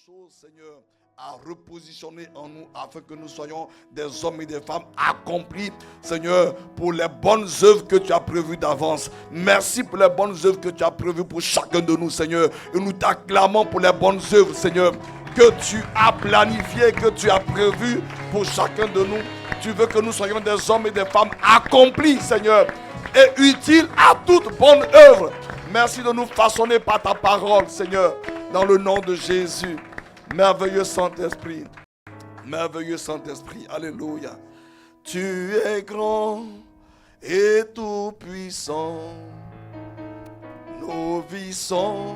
choses, Seigneur, à repositionner en nous afin que nous soyons des hommes et des femmes accomplis, Seigneur, pour les bonnes œuvres que tu as prévues d'avance. Merci pour les bonnes œuvres que tu as prévues pour chacun de nous, Seigneur. Et nous t'acclamons pour les bonnes œuvres, Seigneur, que tu as planifiées, que tu as prévues pour chacun de nous. Tu veux que nous soyons des hommes et des femmes accomplis, Seigneur, et utiles à toute bonne œuvre. Merci de nous façonner par ta parole, Seigneur, dans le nom de Jésus. Merveilleux Saint-Esprit. Merveilleux Saint-Esprit. Alléluia. Tu es grand et tout-puissant. Nos vies sont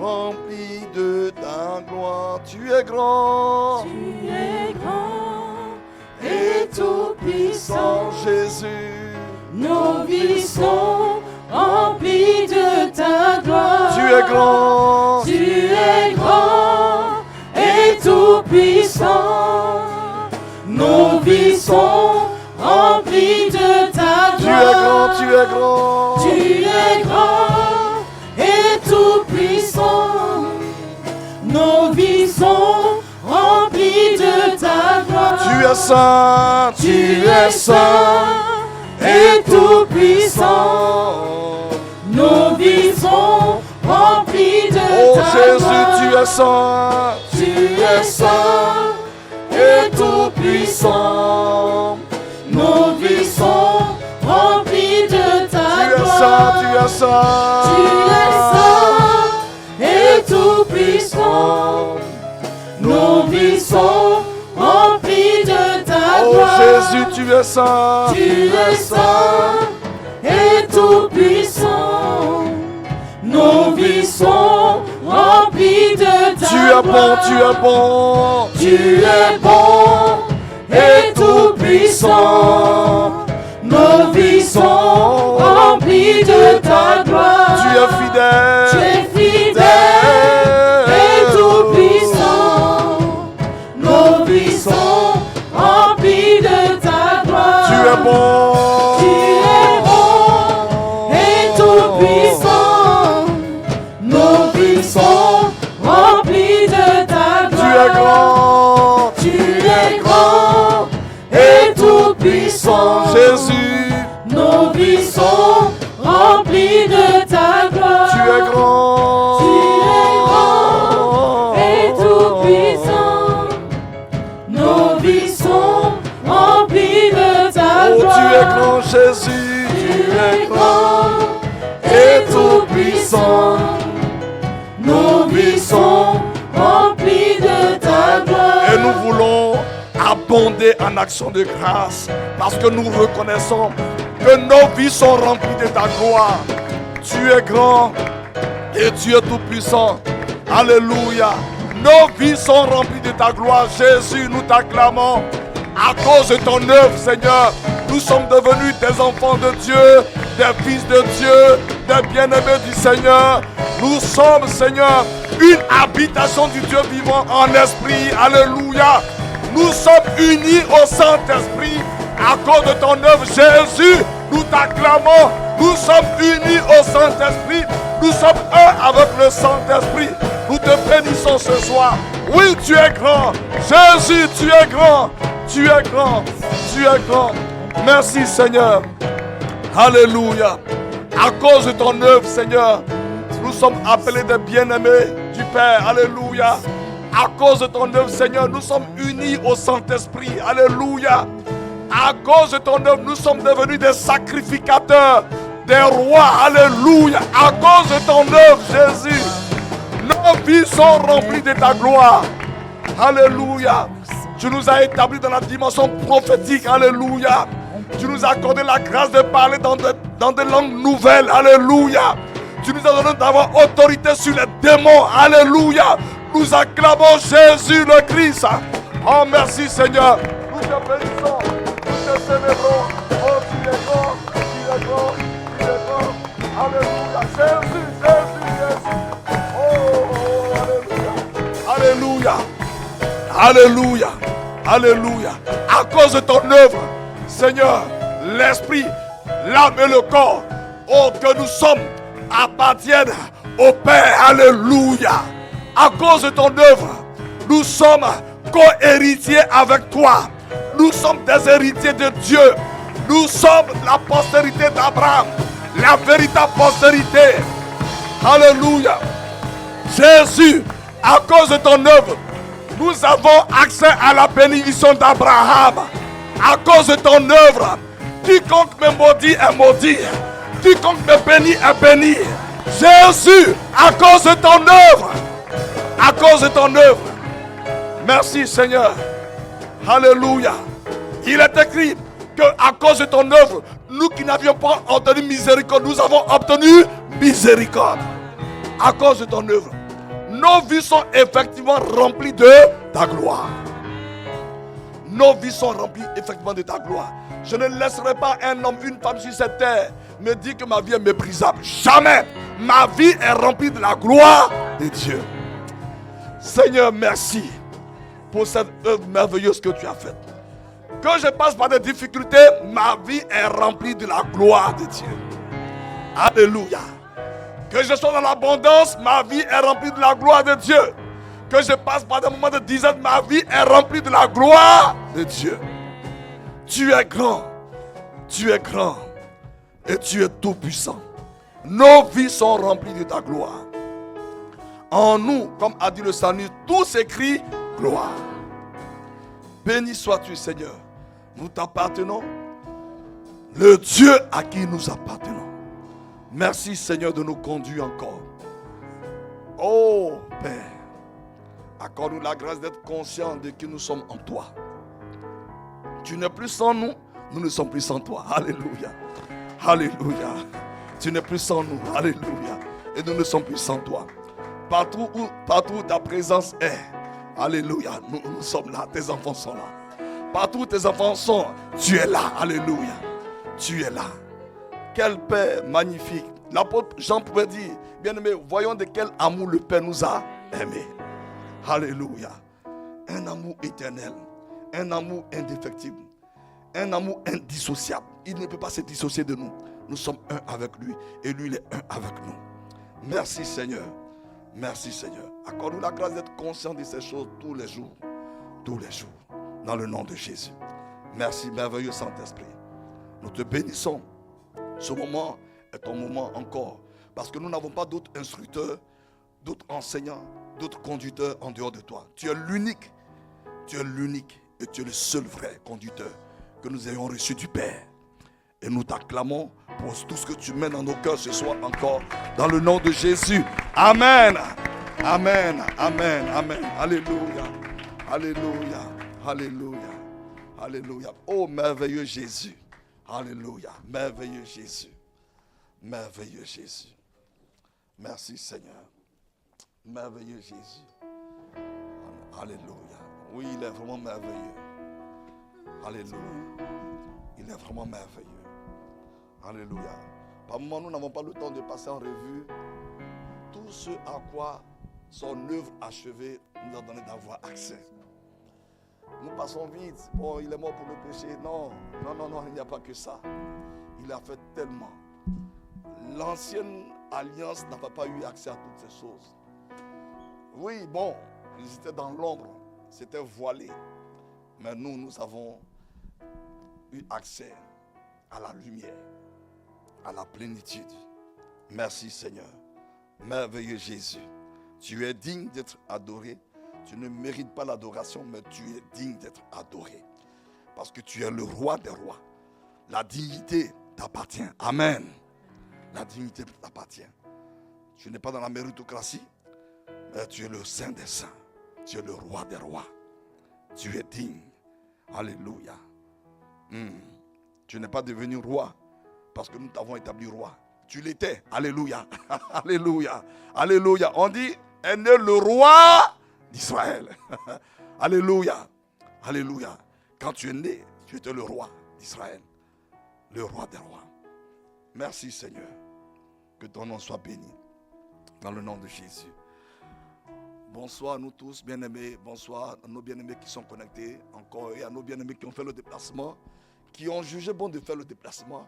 remplies de ta gloire. Tu es grand. Tu es grand et tout-puissant. Jésus. Nos vies sont remplies de ta gloire. Tu es grand. Tu es grand et tout-puissant. Nos vies sont remplies de ta gloire. Tu es grand, tu es grand. Tu es grand et tout-puissant. Nos vies sont remplies de ta gloire. Tu es saint, Tu es saint et tout-puissant. Nos vies sont remplies de oh ta Jésus, gloire. tu es saint. Tu es saint et tout-puissant. Nos vies sont remplies de ta Tu es gloire. saint, tu es saint. Tu es saint et tout-puissant. Nos vies sont remplies de ta Oh gloire. Jésus, tu es saint. Tu es saint et tout-puissant. Nos vies sont remplies de ta Tu es bon, gloire. tu es bon. Tu es bon et tout-puissant. Nos vies sont remplies de ta gloire. Tu es fidèle. Tu es fidèle et tout-puissant. Nos vies sont remplies de ta gloire. Tu es bon. Tu es bon et tout-puissant. Nos vies sont remplies de ta Tu gloire. es grand. Tu es grand et tout-puissant. Jésus, Nos vies sont remplies de ta gloire. tu es grand. Tu es grand et tout-puissant. Nos vies sont remplies de ta Oh, gloire. tu es grand, Jésus. Tu es grand et tout-puissant. Nos vies sont remplies de ta gloire. Et nous voulons abonder en action de grâce parce que nous reconnaissons que nos vies sont remplies de ta gloire. Tu es grand et tu es tout puissant. Alléluia. Nos vies sont remplies de ta gloire. Jésus, nous t'acclamons. À cause de ton œuvre, Seigneur, nous sommes devenus des enfants de Dieu, des fils de Dieu, des bien-aimés du Seigneur. Nous sommes, Seigneur, une habitation du Dieu vivant en esprit. Alléluia. Nous sommes unis au Saint-Esprit à cause de ton œuvre. Jésus, nous t'acclamons. Nous sommes unis au Saint-Esprit. Nous sommes un avec le Saint-Esprit. Nous te bénissons ce soir. Oui, tu es grand. Jésus, tu es grand. Tu es grand. Tu es grand. Merci, Seigneur. Alléluia. À cause de ton œuvre, Seigneur, nous sommes appelés des bien-aimés du Père. Alléluia. À cause de ton œuvre, Seigneur, nous sommes unis au Saint-Esprit. Alléluia. À cause de ton œuvre, nous sommes devenus des sacrificateurs, des rois. Alléluia. À cause de ton œuvre, Jésus, nos vies sont remplies de ta gloire. Alléluia. Tu nous as établis dans la dimension prophétique. Alléluia. Tu nous as accordé la grâce de parler dans des langues nouvelles. Alléluia. Tu nous as donné d'avoir autorité sur les démons. Alléluia. Nous acclamons Jésus le Christ. Oh, merci Seigneur. Nous te bénissons. Nous te célébrons. Oh, tu es grand. Tu es grand. Tu es grand. Alléluia. Jésus, Jésus, Jésus. Oh, alléluia. Alléluia. Alléluia. Alléluia. À cause de ton œuvre, Seigneur, l'esprit, l'âme et le corps, oh, que nous sommes, appartiennent au Père. Alléluia. À cause de ton œuvre, Nous sommes co-héritiers avec toi. Nous sommes des héritiers de Dieu. Nous sommes la postérité d'Abraham, la véritable postérité. Alléluia. Jésus, à cause de ton œuvre, nous avons accès à la bénédiction d'Abraham. À cause de ton œuvre, quiconque me maudit est maudit. Quiconque me bénit est béni. Jésus, à cause de ton œuvre. À cause de ton œuvre. Merci Seigneur. Alléluia. Il est écrit qu'à cause de ton œuvre, nous qui n'avions pas obtenu miséricorde, nous avons obtenu miséricorde. À cause de ton œuvre, nos vies sont effectivement remplies de ta gloire. Nos vies sont remplies effectivement de ta gloire. Je ne laisserai pas un homme, une femme sur cette terre me dire que ma vie est méprisable. Jamais. Ma vie est remplie de la gloire de Dieu. Seigneur, merci pour cette œuvre merveilleuse que tu as faite. Que je passe par des difficultés, ma vie est remplie de la gloire de Dieu. Alléluia. Que je sois dans l'abondance, ma vie est remplie de la gloire de Dieu. Que je passe par des moments de disette, ma vie est remplie de la gloire de Dieu. Tu es grand, tu es grand et tu es tout puissant. Nos vies sont remplies de ta gloire. En nous, comme a dit le Salut, tout s'écrit gloire. Béni sois-tu, Seigneur. Nous t'appartenons, le Dieu à qui nous appartenons. Merci, Seigneur, de nous conduire encore. Oh, Père, accorde-nous la grâce d'être conscients de qui nous sommes en toi. Tu n'es plus sans nous, nous ne sommes plus sans toi. Alléluia. Alléluia. Tu n'es plus sans nous. Alléluia. Et nous ne sommes plus sans toi. Partout où ta présence est, alléluia, nous sommes là, tes enfants sont là. Partout où tes enfants sont, tu es là, alléluia. Tu es là. Quel Père magnifique. L'apôtre Jean pouvait dire, bien-aimé, voyons de quel amour le Père nous a aimés. Alléluia. Un amour éternel, un amour indéfectible, un amour indissociable. Il ne peut pas se dissocier de nous. Nous sommes un avec lui et lui il est un avec nous. Merci Seigneur. Merci Seigneur. Accorde-nous la grâce d'être conscient de ces choses tous les jours. Tous les jours. Dans le nom de Jésus. Merci merveilleux Saint-Esprit. Nous te bénissons. Ce moment est ton moment encore. Parce que nous n'avons pas d'autres instructeurs, d'autres enseignants, d'autres conducteurs en dehors de toi. Tu es l'unique. Tu es l'unique et tu es le seul vrai conducteur que nous ayons reçu du Père. Et nous t'acclamons pour tout ce que tu mets dans nos cœurs ce soir encore. Dans le nom de Jésus. Amen. Amen. Amen. Amen. Alléluia. Alléluia. Alléluia. Alléluia. Oh merveilleux Jésus. Alléluia. Merveilleux Jésus. Merveilleux Jésus. Merci Seigneur. Merveilleux Jésus. Alléluia. Oui, il est vraiment merveilleux. Alléluia. Il est vraiment merveilleux. Alléluia. Par moments, nous n'avons pas le temps de passer en revue tout ce à quoi son œuvre achevée nous a donné d'avoir accès. Nous passons vite. Bon, il est mort pour le péché. Non, il n'y a pas que ça. Il a fait tellement. L'ancienne alliance n'avait pas eu accès à toutes ces choses. Oui, bon, ils étaient dans l'ombre. C'était voilé. Mais nous avons eu accès à la lumière, à la plénitude. Merci Seigneur. Merveilleux Jésus. Tu es digne d'être adoré. Tu ne mérites pas l'adoration, mais tu es digne d'être adoré. Parce que tu es le roi des rois. La dignité t'appartient. Amen. La dignité t'appartient. Tu n'es pas dans la méritocratie, mais tu es le saint des saints. Tu es le roi des rois. Tu es digne. Alléluia. Tu n'es pas devenu roi parce que nous t'avons établi roi. Tu l'étais. Alléluia. Alléluia. Alléluia. On dit, est né le roi d'Israël. Alléluia. Alléluia. Quand tu es né, tu étais le roi d'Israël. Le roi des rois. Merci Seigneur. Que ton nom soit béni. Dans le nom de Jésus. Bonsoir à nous tous, bien-aimés. Bonsoir à nos bien-aimés qui sont connectés encore et à nos bien-aimés qui ont fait le déplacement, qui ont jugé bon de faire le déplacement,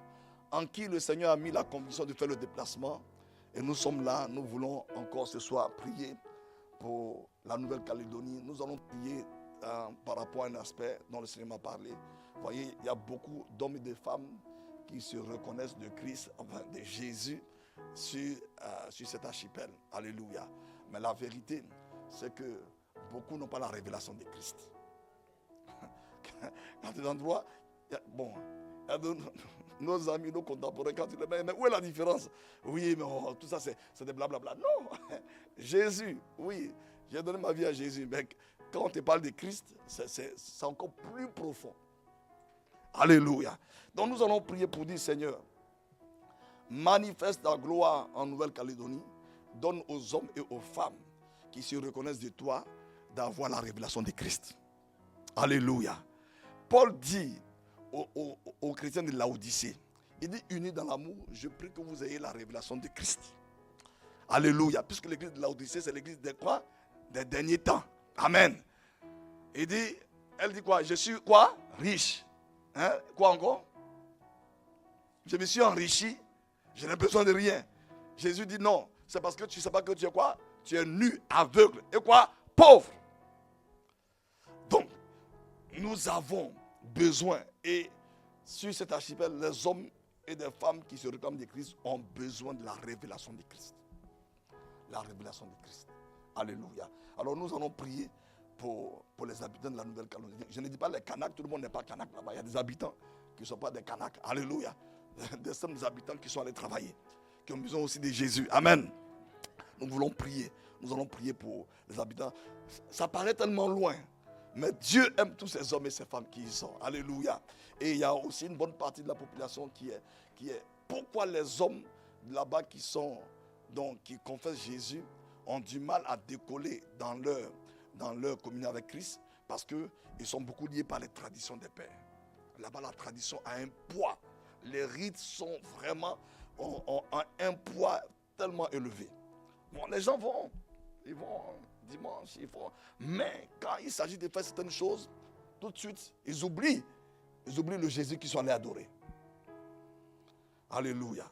en qui le Seigneur a mis la conviction de faire le déplacement. Et nous sommes là, nous voulons encore ce soir prier pour la Nouvelle-Calédonie. Nous allons prier par rapport à un aspect dont le Seigneur m'a parlé. Vous voyez, il y a beaucoup d'hommes et de femmes qui se reconnaissent de Christ, enfin de Jésus, sur cet archipel. Alléluia. Mais la vérité, c'est que beaucoup n'ont pas la révélation de Christ. Quand tu es dans le droit, nos amis, nos contemporains, quand tu les mets, mais où est la différence? Oui, mais tout ça, c'est des blablabla. Non, Jésus, oui, j'ai donné ma vie à Jésus, mais quand on te parle de Christ, c'est encore plus profond. Alléluia. Donc nous allons prier pour dire, Seigneur, manifeste ta gloire en Nouvelle-Calédonie, donne aux hommes et aux femmes qui se reconnaissent de toi d'avoir la révélation de Christ. Alléluia. Paul dit aux chrétiens de Laodicée, il dit, unis dans l'amour, je prie que vous ayez la révélation de Christ. Alléluia. Puisque l'église de Laodicée, c'est l'église des quoi? Des derniers temps. Amen. Elle dit quoi? Je suis quoi? Riche. Hein? Quoi encore? Je me suis enrichi. Je n'ai besoin de rien. Jésus dit non. C'est parce que tu ne sais pas que tu es quoi? Tu es nu, aveugle. Et quoi? Pauvre. Donc, nous avons besoin. Et sur cet archipel, les hommes et les femmes qui se réclament de Christ ont besoin de la révélation de Christ. La révélation de Christ. Alléluia. Alors nous allons prier pour les habitants de la Nouvelle-Calédonie. Je ne dis pas les Kanaks, tout le monde n'est pas Kanak là-bas. Il y a des habitants qui ne sont pas des Kanaks. Alléluia. Des habitants qui sont allés travailler, qui ont besoin aussi de Jésus. Amen. Nous voulons prier. Nous allons prier pour les habitants. Ça paraît tellement loin, mais Dieu aime tous ces hommes et ces femmes qui y sont. Alléluia. Et il y a aussi une bonne partie de la population qui est pourquoi les hommes là-bas qui confessent Jésus ont du mal à décoller dans leur communion avec Christ, parce qu'ils sont beaucoup liés par les traditions des pères. Là-bas, la tradition a un poids. Les rites sont vraiment ont un poids tellement élevé. Bon, les gens ils vont dimanche, mais quand il s'agit de faire certaines choses, tout de suite, ils oublient le Jésus qu'ils sont allés adorer. Alléluia.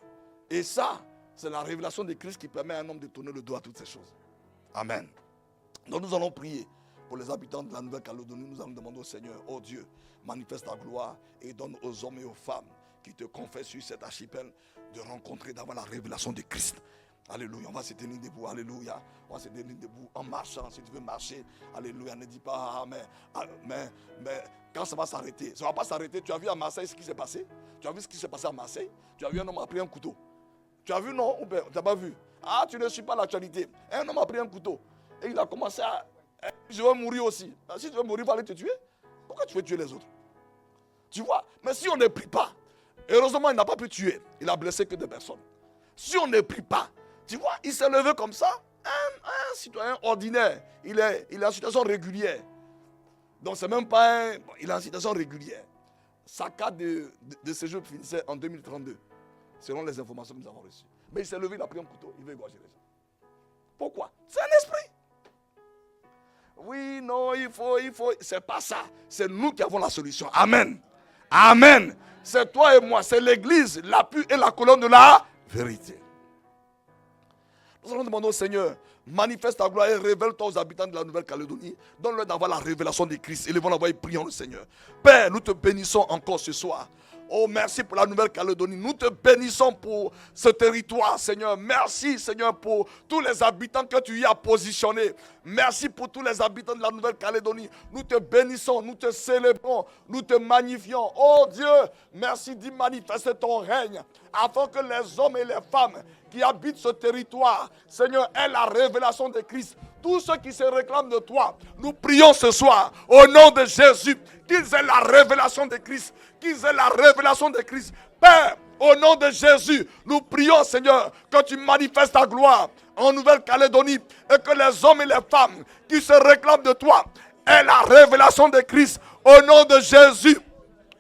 Et ça, c'est la révélation de Christ qui permet à un homme de tourner le dos à toutes ces choses. Amen. Donc nous allons prier pour les habitants de la Nouvelle-Calédonie. Nous allons demander au Seigneur, oh Dieu, manifeste ta gloire et donne aux hommes et aux femmes qui te confessent sur cet archipel de rencontrer, d'avoir la révélation de Christ. Alléluia. On va se tenir debout. Alléluia. On va se tenir debout en marchant. Si tu veux marcher, alléluia. Ne dis pas, mais quand ça va s'arrêter, ça ne va pas s'arrêter. Tu as vu à Marseille ce qui s'est passé? Tu as vu ce qui s'est passé à Marseille? Tu as vu un homme a pris un couteau. Tu as vu, non? Tu n'as pas vu? Ah, tu ne suis pas l'actualité. Un homme a pris un couteau. Et il a commencé à... Je vais mourir aussi. Si tu veux mourir, il va aller te tuer. Pourquoi tu veux tuer les autres? Tu vois? Mais si on ne prie pas, heureusement, il n'a pas pu tuer. Il a blessé que 2 personnes. Si on ne prie pas, tu vois, il s'est levé comme ça. Un citoyen ordinaire. Il est en situation régulière. Donc, c'est même pas un... Il est en situation régulière. Sa carte de séjour finissait en 2032. Selon les informations que nous avons reçues. Mais il s'est levé, il a pris un couteau, il veut égorger les gens. Pourquoi? C'est un esprit. Oui, non, il faut. C'est pas ça. C'est nous qui avons la solution. Amen. Amen. C'est toi et moi. C'est l'église, l'appui et la colonne de la vérité. Nous allons demander au Seigneur, manifeste ta gloire et révèle-toi aux habitants de la Nouvelle-Calédonie. Donne-leur d'avoir la révélation de Christ. Élevons la voix et prions le Seigneur. Père, nous te bénissons encore ce soir. Oh, merci pour la Nouvelle-Calédonie. Nous te bénissons pour ce territoire, Seigneur. Merci, Seigneur, pour tous les habitants que tu y as positionnés. Merci pour tous les habitants de la Nouvelle-Calédonie. Nous te bénissons, nous te célébrons, nous te magnifions. Oh Dieu, merci d'y manifester ton règne, afin que les hommes et les femmes qui habitent ce territoire, Seigneur, aient la révélation de Christ. Tous ceux qui se réclament de toi, nous prions ce soir, au nom de Jésus, qu'ils aient la révélation de Christ. Qu'ils aient la révélation de Christ. Père, au nom de Jésus, nous prions, Seigneur, que tu manifestes ta gloire en Nouvelle-Calédonie et que les hommes et les femmes qui se réclament de toi aient la révélation de Christ. Au nom de Jésus,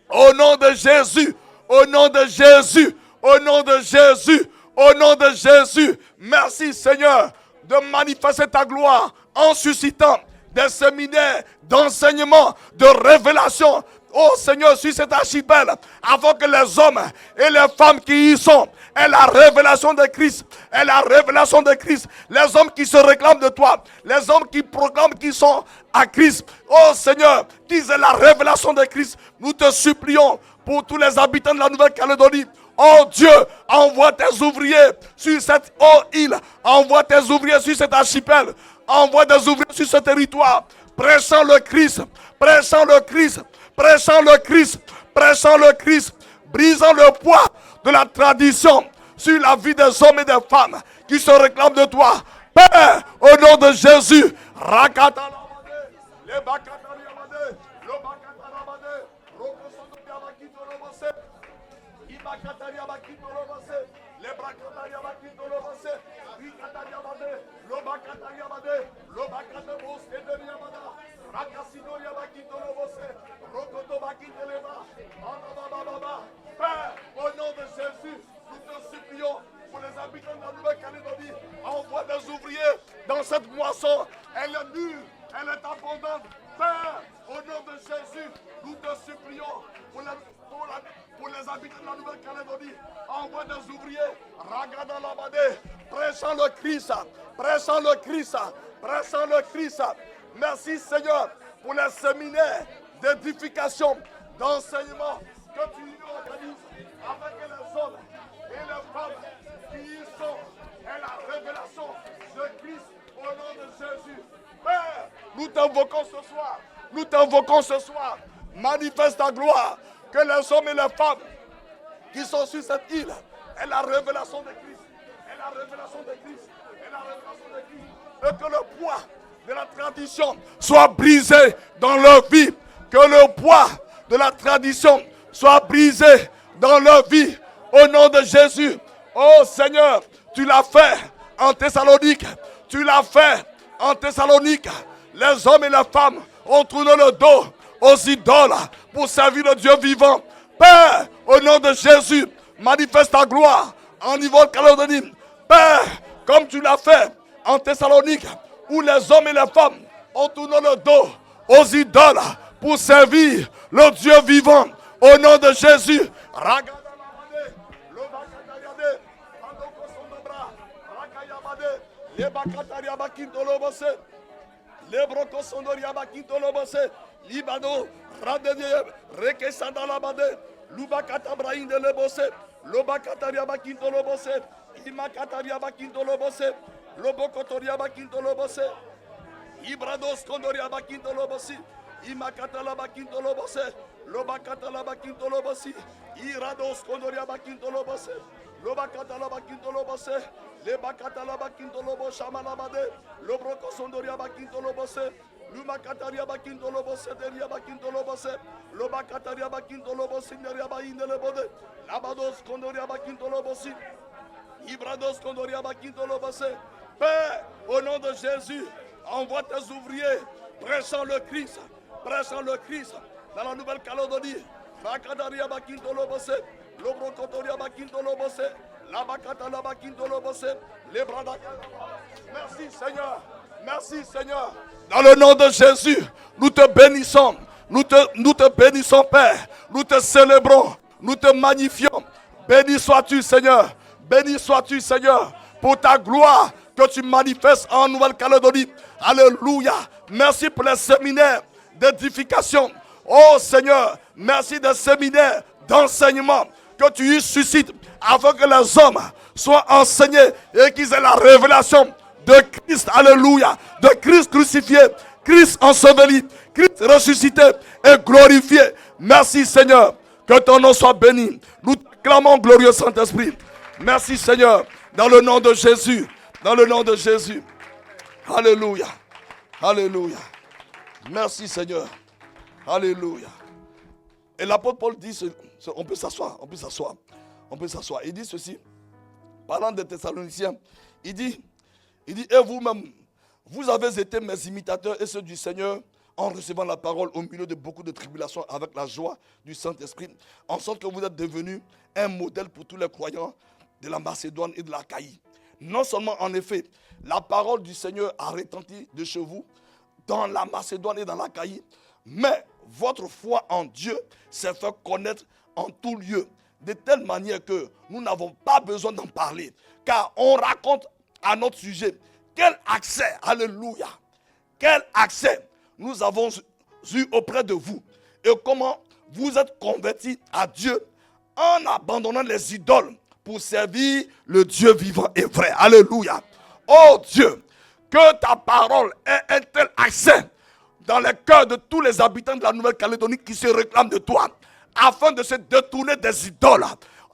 au nom de Jésus, au nom de Jésus, au nom de Jésus, au nom de Jésus. Merci, Seigneur, de manifester ta gloire en suscitant des séminaires d'enseignement, de révélation oh Seigneur, sur cet archipel, afin que les hommes et les femmes qui y sont aient la révélation de Christ, aient la révélation de Christ. Les hommes qui se réclament de toi, les hommes qui proclament qu'ils sont à Christ, oh Seigneur, qu'ils aient la révélation de Christ. Nous te supplions pour tous les habitants de la Nouvelle-Calédonie. Oh Dieu, envoie tes ouvriers sur cette île, envoie tes ouvriers sur cet archipel, envoie des ouvriers sur ce territoire, prêchant le Christ, prêchant le Christ, prêchant le Christ, prêchant le Christ, brisant le poids de la tradition sur la vie des hommes et des femmes qui se réclament de toi. Père, au nom de Jésus, Rakata Père, au nom de Jésus, nous te supplions pour les habitants de la Nouvelle-Calédonie. Envoie des ouvriers dans cette moisson. Elle est nue, elle est abondante. Père, au nom de Jésus, nous te supplions pour les habitants de la Nouvelle-Calédonie. Envoie des ouvriers. Ragada Labadé, prêchant le Christ, prêchant le Christ, prêchant le Christ. Merci Seigneur pour les séminaires d'édification, d'enseignement que tu organises avec les hommes et les femmes qui y sont. Et la révélation de Christ au nom de Jésus. Père, nous t'invoquons ce soir. Nous t'invoquons ce soir. Manifeste ta gloire. Que les hommes et les femmes qui sont sur cette île aient la révélation de Christ. Et la révélation de Christ. Et la révélation de Christ. Et que le poids de la tradition soit brisé dans leur vie. Que le poids de la tradition soit brisé dans leur vie. Au nom de Jésus. Oh Seigneur, tu l'as fait en Thessalonique. Tu l'as fait en Thessalonique. Les hommes et les femmes ont tourné le dos aux idoles pour servir le Dieu vivant. Père, au nom de Jésus, manifeste ta gloire en Nouvelle-Calédonie. Père, comme tu l'as fait en Thessalonique, où les hommes et les femmes ont tourné le dos aux idoles pour servir le Dieu vivant. Au nom de Jésus. Libano, Radeye, Rekesanda Labade, Lubakata Brahim de Lebose, Lobakataria Bakinto Lobose, Imakataria Bakinto Lobose, Lobokotoria Bakinto Lobose, Ibrados Kondoria Bakinto Lobosi, Imakatala Bakinto Lobose, Lobakatala Bakinto Lobosi, Irados Kondoria Bakinto Lobose, Lobakatala Bakinto Lobose, Lebakatala Bakinto Lobo Shamalabade, Lobroko Sondoria Bakinto Lobose, Luma Kataria Bakinto Lobose, Deria Bakinto Lobose, Loba Kataria Bakinto Lobose, Deria Bainde Lebode, Labados Kondoria Bakinto Lobosi, Ibrados Kondoria Bakinto Lobose. Père, au nom de Jésus, envoie tes ouvriers, prêchant le Christ dans la Nouvelle-Calédonie. Rakadaria Bakinto Lobose, Lobrokotoria Bakinto Lobose, Labakata Bakinto Lobose, Lebrada. Merci Seigneur. Merci Seigneur. Dans le nom de Jésus, nous te bénissons. Nous te bénissons Père. Nous te célébrons. Nous te magnifions. Béni sois-tu Seigneur. Béni sois-tu Seigneur. Pour ta gloire que tu manifestes en Nouvelle-Calédonie. Alléluia. Merci pour les séminaires d'édification. Oh Seigneur, merci des séminaires d'enseignement que tu y suscites afin que les hommes soient enseignés et qu'ils aient la révélation de Christ, alléluia, de Christ crucifié, Christ enseveli, Christ ressuscité et glorifié. Merci Seigneur, que ton nom soit béni. Nous te clamons glorieux Saint-Esprit. Merci Seigneur, dans le nom de Jésus, dans le nom de Jésus. Alléluia, alléluia. Merci Seigneur, alléluia. Et l'apôtre Paul dit, on peut s'asseoir, on peut s'asseoir, on peut s'asseoir. Il dit ceci, parlant des Thessaloniciens, il dit, et vous-même, vous avez été mes imitateurs et ceux du Seigneur en recevant la parole au milieu de beaucoup de tribulations avec la joie du Saint-Esprit, en sorte que vous êtes devenus un modèle pour tous les croyants de la Macédoine et de l'Achaïe. Non seulement, en effet, la parole du Seigneur a retenti de chez vous dans la Macédoine et dans l'Achaïe, mais votre foi en Dieu s'est fait connaître en tout lieu, de telle manière que nous n'avons pas besoin d'en parler, car on raconte à notre sujet quel accès, alléluia, quel accès nous avons eu auprès de vous et comment vous êtes convertis à Dieu en abandonnant les idoles pour servir le Dieu vivant et vrai. Alléluia. Oh Dieu, que ta parole ait un tel accès dans les cœurs de tous les habitants de la Nouvelle-Calédonie qui se réclament de toi, afin de se détourner des idoles.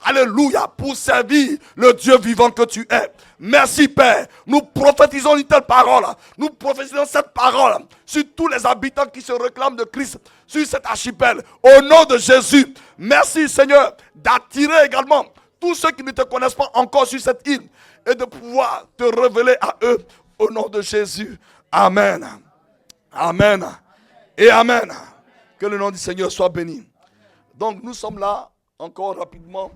Alléluia, pour servir le Dieu vivant que tu es. Merci Père, nous prophétisons une telle parole. Nous prophétisons cette parole sur tous les habitants qui se réclament de Christ, sur cet archipel. Au nom de Jésus, merci Seigneur d'attirer également tous ceux qui ne te connaissent pas encore sur cette île et de pouvoir te révéler à eux au nom de Jésus. Amen. Amen. Et Amen. Que le nom du Seigneur soit béni. Donc nous sommes là encore rapidement.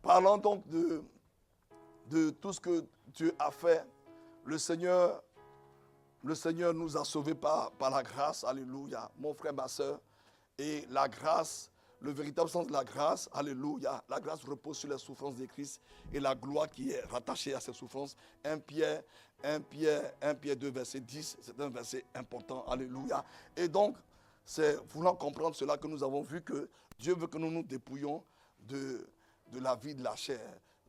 Parlons donc de tout ce que Dieu a fait. Le Seigneur nous a sauvés par la grâce. Alléluia. Mon frère, ma soeur. Et la grâce, le véritable sens de la grâce, alléluia. La grâce repose sur les souffrances de Christ et la gloire qui est rattachée à ces souffrances. 1 Pierre 2, verset 10, c'est un verset important. Alléluia. Et donc, c'est voulant comprendre cela que nous avons vu que Dieu veut que nous nous dépouillions de la vie de la chair,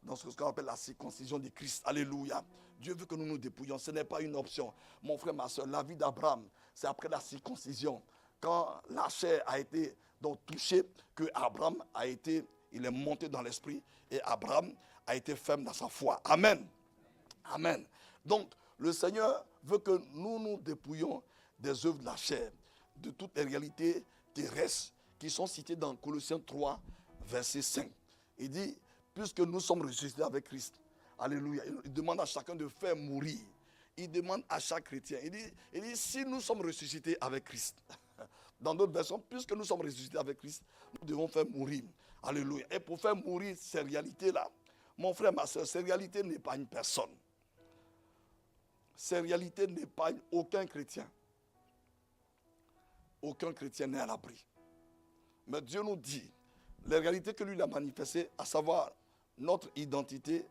dans ce qu'on appelle la circoncision de Christ. Alléluia. Dieu veut que nous nous dépouillions. Ce n'est pas une option. Mon frère, ma soeur, la vie d'Abraham, c'est après la circoncision. Quand la chair a été donc touchée, que Abraham il est monté dans l'esprit et Abraham a été ferme dans sa foi. Amen. Amen. Donc, le Seigneur veut que nous nous dépouillions des œuvres de la chair, de toutes les réalités terrestres qui sont citées dans Colossiens 3, verset 5. Il dit, puisque nous sommes ressuscités avec Christ, alléluia, il demande à chacun de faire mourir. Il demande à chaque chrétien, il dit si nous sommes ressuscités avec Christ, dans d'autres versions, puisque nous sommes ressuscités avec Christ, nous devons faire mourir. Alléluia. Et pour faire mourir ces réalités-là, mon frère, ma soeur, ces réalités n'est pas une personne. Ces réalités n'est pas aucun chrétien. Aucun chrétien n'est à l'abri. Mais Dieu nous dit, les réalités que lui a manifestées, à savoir notre identité,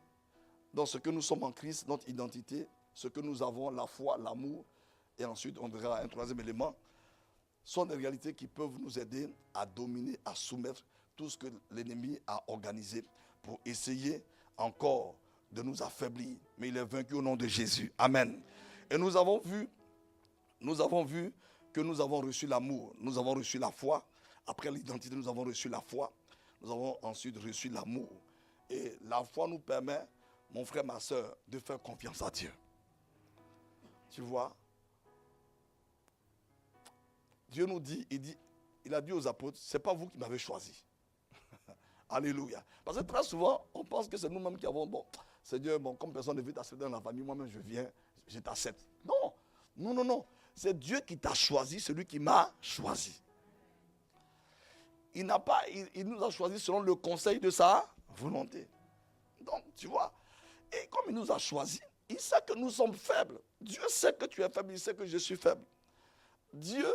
dans ce que nous sommes en Christ, notre identité, ce que nous avons, la foi, l'amour, et ensuite on verra un troisième élément, sont des réalités qui peuvent nous aider à dominer, à soumettre tout ce que l'ennemi a organisé pour essayer encore de nous affaiblir. Mais il est vaincu au nom de Jésus. Amen. Et nous avons vu que nous avons reçu l'amour, nous avons reçu la foi. Après l'identité, nous avons reçu la foi. Nous avons ensuite reçu l'amour. Et la foi nous permet, mon frère, ma soeur, de faire confiance à Dieu. Tu vois, Dieu nous dit, il a dit aux apôtres, ce n'est pas vous qui m'avez choisi. Alléluia. Parce que très souvent, on pense que c'est nous-mêmes qui avons, Seigneur, comme personne ne veut t'accepter dans la famille, moi-même je viens, je t'accepte. Non. C'est Dieu qui t'a choisi, celui qui m'a choisi. Il nous a choisi selon le conseil de sa volonté. Donc, tu vois, et comme il nous a choisi, il sait que nous sommes faibles. Dieu sait que tu es faible, il sait que je suis faible. Dieu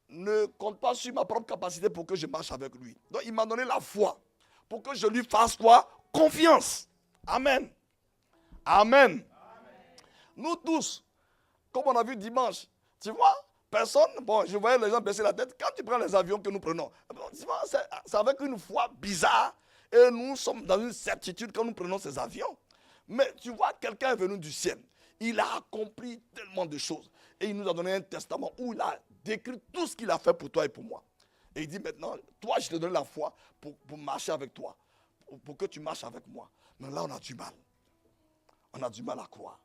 ne compte pas sur ma propre capacité pour que je marche avec lui. Donc, il m'a donné la foi pour que je lui fasse quoi? Confiance. Amen. Amen. Nous tous, comme on a vu dimanche, tu vois, personne, je voyais les gens baisser la tête. Quand tu prends les avions que nous prenons, c'est avec une foi bizarre et nous sommes dans une certitude quand nous prenons ces avions. Mais tu vois, quelqu'un est venu du ciel. Il a accompli tellement de choses. Et il nous a donné un testament où il a décrit tout ce qu'il a fait pour toi et pour moi. Et il dit maintenant, toi, je te donne la foi pour marcher avec toi. Pour que tu marches avec moi. Mais là, on a du mal. On a du mal à croire.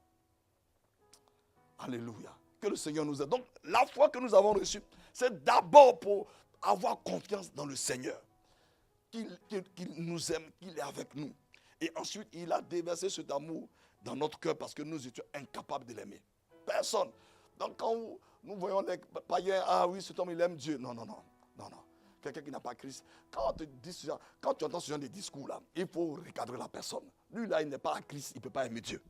Alléluia. Que le Seigneur nous aide. Donc, la foi que nous avons reçue, c'est d'abord pour avoir confiance dans le Seigneur. Qu'il nous aime, qu'il est avec nous. Et ensuite, il a déversé cet amour dans notre cœur parce que nous étions incapables de l'aimer. Personne. Donc, quand nous voyons les païens, ah oui, cet homme, il aime Dieu. Non. Quelqu'un qui n'a pas Christ. Quand tu entends ce genre de discours-là, il faut recadrer la personne. Lui, là, il n'est pas à Christ, il ne peut pas aimer Dieu.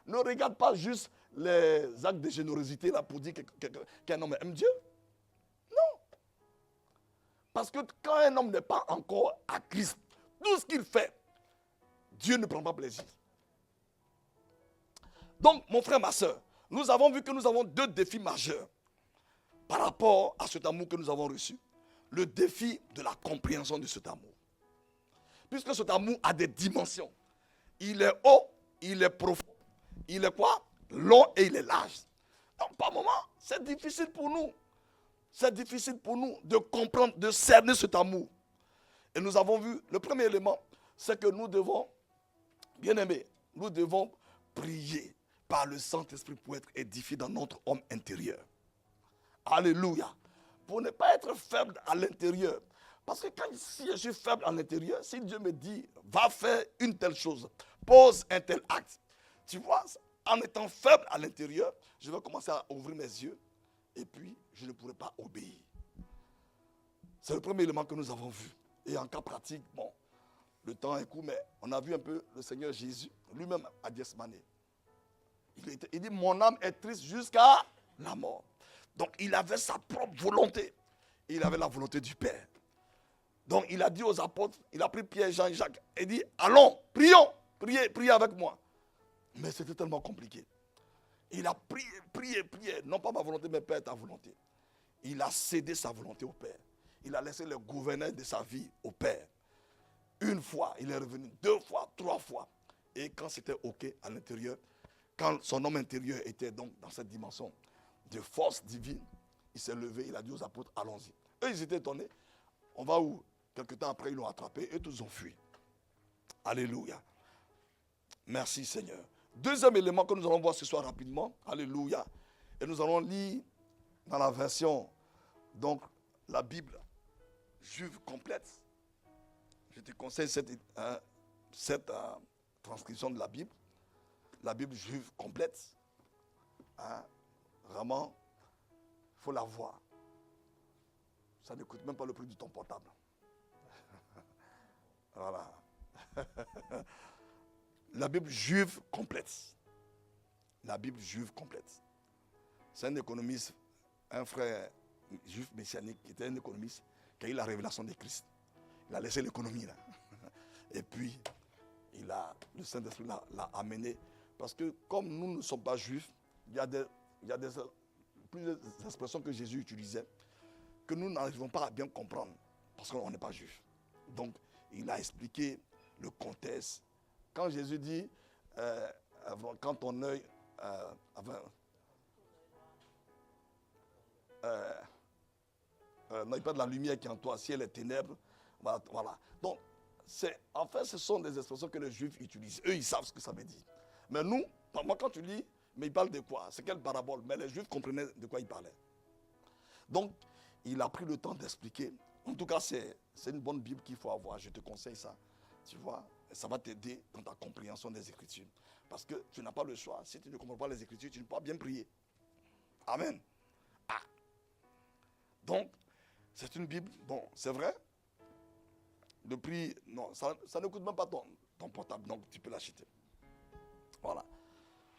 Ne regarde pas juste les actes de générosité là pour dire qu'un homme aime Dieu. Non. Parce que quand un homme n'est pas encore à Christ, tout ce qu'il fait, Dieu ne prend pas plaisir. Donc, mon frère, ma soeur, nous avons vu que nous avons 2 défis majeurs par rapport à cet amour que nous avons reçu. Le défi de la compréhension de cet amour. Puisque cet amour a des dimensions. Il est haut, il est profond. Il est quoi? Long et il est large. Donc, par moment, c'est difficile pour nous. C'est difficile pour nous de comprendre, de cerner cet amour. Et nous avons vu, le premier élément, c'est que nous devons, bien aimés, nous devons prier par le Saint-Esprit pour être édifiés dans notre homme intérieur. Alléluia. Pour ne pas être faible à l'intérieur. Parce que si je suis faible à l'intérieur, si Dieu me dit, va faire une telle chose, pose un tel acte, tu vois, en étant faible à l'intérieur, je vais commencer à ouvrir mes yeux et puis je ne pourrai pas obéir. C'est le premier élément que nous avons vu. Et en cas pratique, bon, le temps est court, mais on a vu un peu le Seigneur Jésus, lui-même à Gethsemane. Il dit, mon âme est triste jusqu'à la mort. Donc il avait sa propre volonté. Et il avait la volonté du Père. Donc il a dit aux apôtres, il a pris Pierre, Jean et Jacques, et dit, allons, prions, priez avec moi. Mais c'était tellement compliqué. Il a prié, non pas ma volonté, mais Père, ta volonté. Il a cédé sa volonté au Père. Il a laissé le gouverneur de sa vie au Père. Une fois, il est revenu, 2 fois, 3 fois. Et quand c'était OK à l'intérieur, quand son homme intérieur était donc dans cette dimension de force divine, il s'est levé, il a dit aux apôtres, allons-y. Eux, ils étaient étonnés. On va où? Quelque temps après, ils l'ont attrapé et tous ont fui. Alléluia. Merci Seigneur. Deuxième élément que nous allons voir ce soir rapidement. Alléluia. Et nous allons lire dans la version, donc la Bible juive complète. Je te conseille cette transcription de la Bible juive complète. Vraiment, il faut la voir. Ça ne coûte même pas le prix de ton portable. Voilà. La Bible juive complète. La Bible juive complète. C'est un économiste, un frère juif messianique qui était un économiste qui a eu la révélation de Christ. Il a laissé l'économie là. Et puis, le Saint-Esprit l'a amené. Parce que comme nous ne sommes pas juifs, il y a plusieurs expressions que Jésus utilisait que nous n'arrivons pas à bien comprendre parce qu'on n'est pas juif. Donc, il a expliqué le contexte. Quand Jésus dit, quand ton œil, non, pas de la lumière qui est en toi, si elle est ténèbres, voilà. Donc, en fait, ce sont des expressions que les Juifs utilisent. Eux, ils savent ce que ça veut dire. Mais nous, moi, quand tu lis, mais il parle de quoi? C'est quelle parabole? Mais les Juifs comprenaient de quoi il parlait. Donc, il a pris le temps d'expliquer. En tout cas, c'est une bonne Bible qu'il faut avoir. Je te conseille ça. Tu vois, ça va t'aider dans ta compréhension des Écritures. Parce que tu n'as pas le choix. Si tu ne comprends pas les Écritures, tu ne peux pas bien prier. Amen. Donc, c'est une Bible. Bon, c'est vrai. Le prix, non, ça ne coûte même pas ton portable. Donc, tu peux l'acheter. Voilà.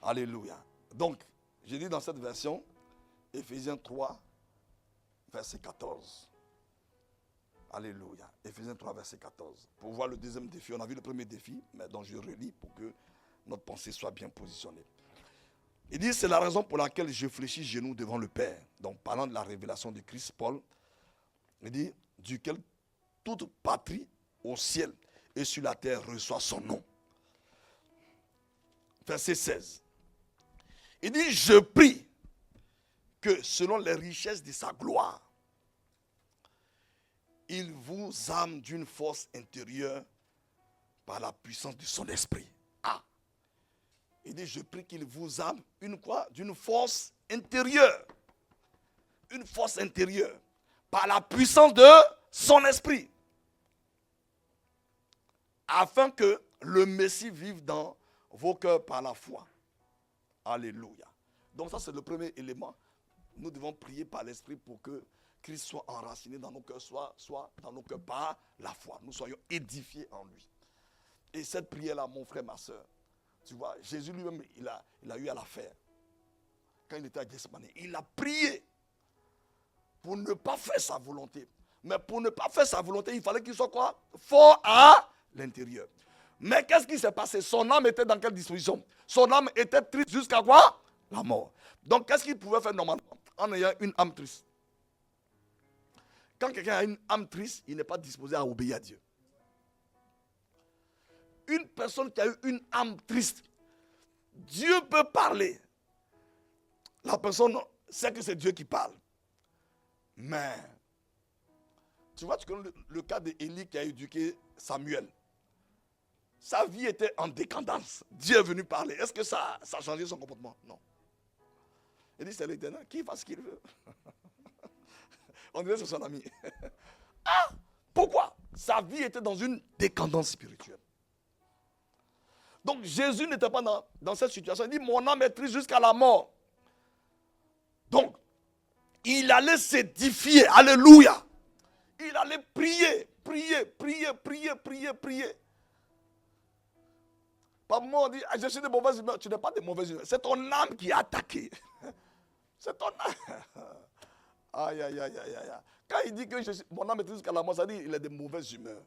Alléluia. Donc, j'ai dit dans cette version, Éphésiens 3, verset 14. Alléluia. Éphésiens 3, verset 14. Pour voir le deuxième défi, on a vu le premier défi, mais dont je relis pour que notre pensée soit bien positionnée. Il dit, c'est la raison pour laquelle je fléchis genoux devant le Père. Donc, parlant de la révélation de Christ, Paul, il dit, duquel toute patrie au ciel et sur la terre reçoit son nom. Verset 16. Il dit, je prie que selon les richesses de sa gloire, il vous arme d'une force intérieure par la puissance de son esprit. Il dit, je prie qu'il vous arme d'une force intérieure. Une force intérieure. Par la puissance de son esprit. Afin que le Messie vive dans vos cœurs par la foi. Alléluia. Donc ça, c'est le premier élément. Nous devons prier par l'esprit pour que Christ soit enraciné dans nos cœurs, soit dans nos cœurs par la foi. Nous soyons édifiés en lui. Et cette prière-là, mon frère, ma soeur, tu vois, Jésus lui-même, il a eu à la faire. Quand il était à Gethsemane, il a prié pour ne pas faire sa volonté. Mais pour ne pas faire sa volonté, il fallait qu'il soit quoi? Fort à l'intérieur. Mais qu'est-ce qui s'est passé? Son âme était dans quelle disposition? Son âme était triste jusqu'à quoi? La mort. Donc qu'est-ce qu'il pouvait faire normalement en ayant une âme triste? Quand quelqu'un a une âme triste, il n'est pas disposé à obéir à Dieu. Une personne qui a eu une âme triste, Dieu peut parler. La personne sait que c'est Dieu qui parle. Mais, tu vois, tu connais le cas d'Élie qui a éduqué Samuel. Sa vie était en décadence. Dieu est venu parler. Est-ce que ça a changé son comportement? Non. Il dit, c'est l'Éternel qui fait ce qu'il veut. On dirait que c'est son ami. Ah, pourquoi? Sa vie était dans une décadence spirituelle. Donc Jésus n'était pas dans cette situation. Il dit, mon âme est triste jusqu'à la mort. Donc, il allait s'édifier. Alléluia. Il allait prier. Par moment, on dit, je suis de mauvaise humeur. Tu n'es pas de mauvaise humeur. C'est ton âme qui est attaquée. C'est ton âme. Aïe. Quand il dit que mon âme est triste jusqu'à la mort, ça dit qu'il est de mauvaise humeur.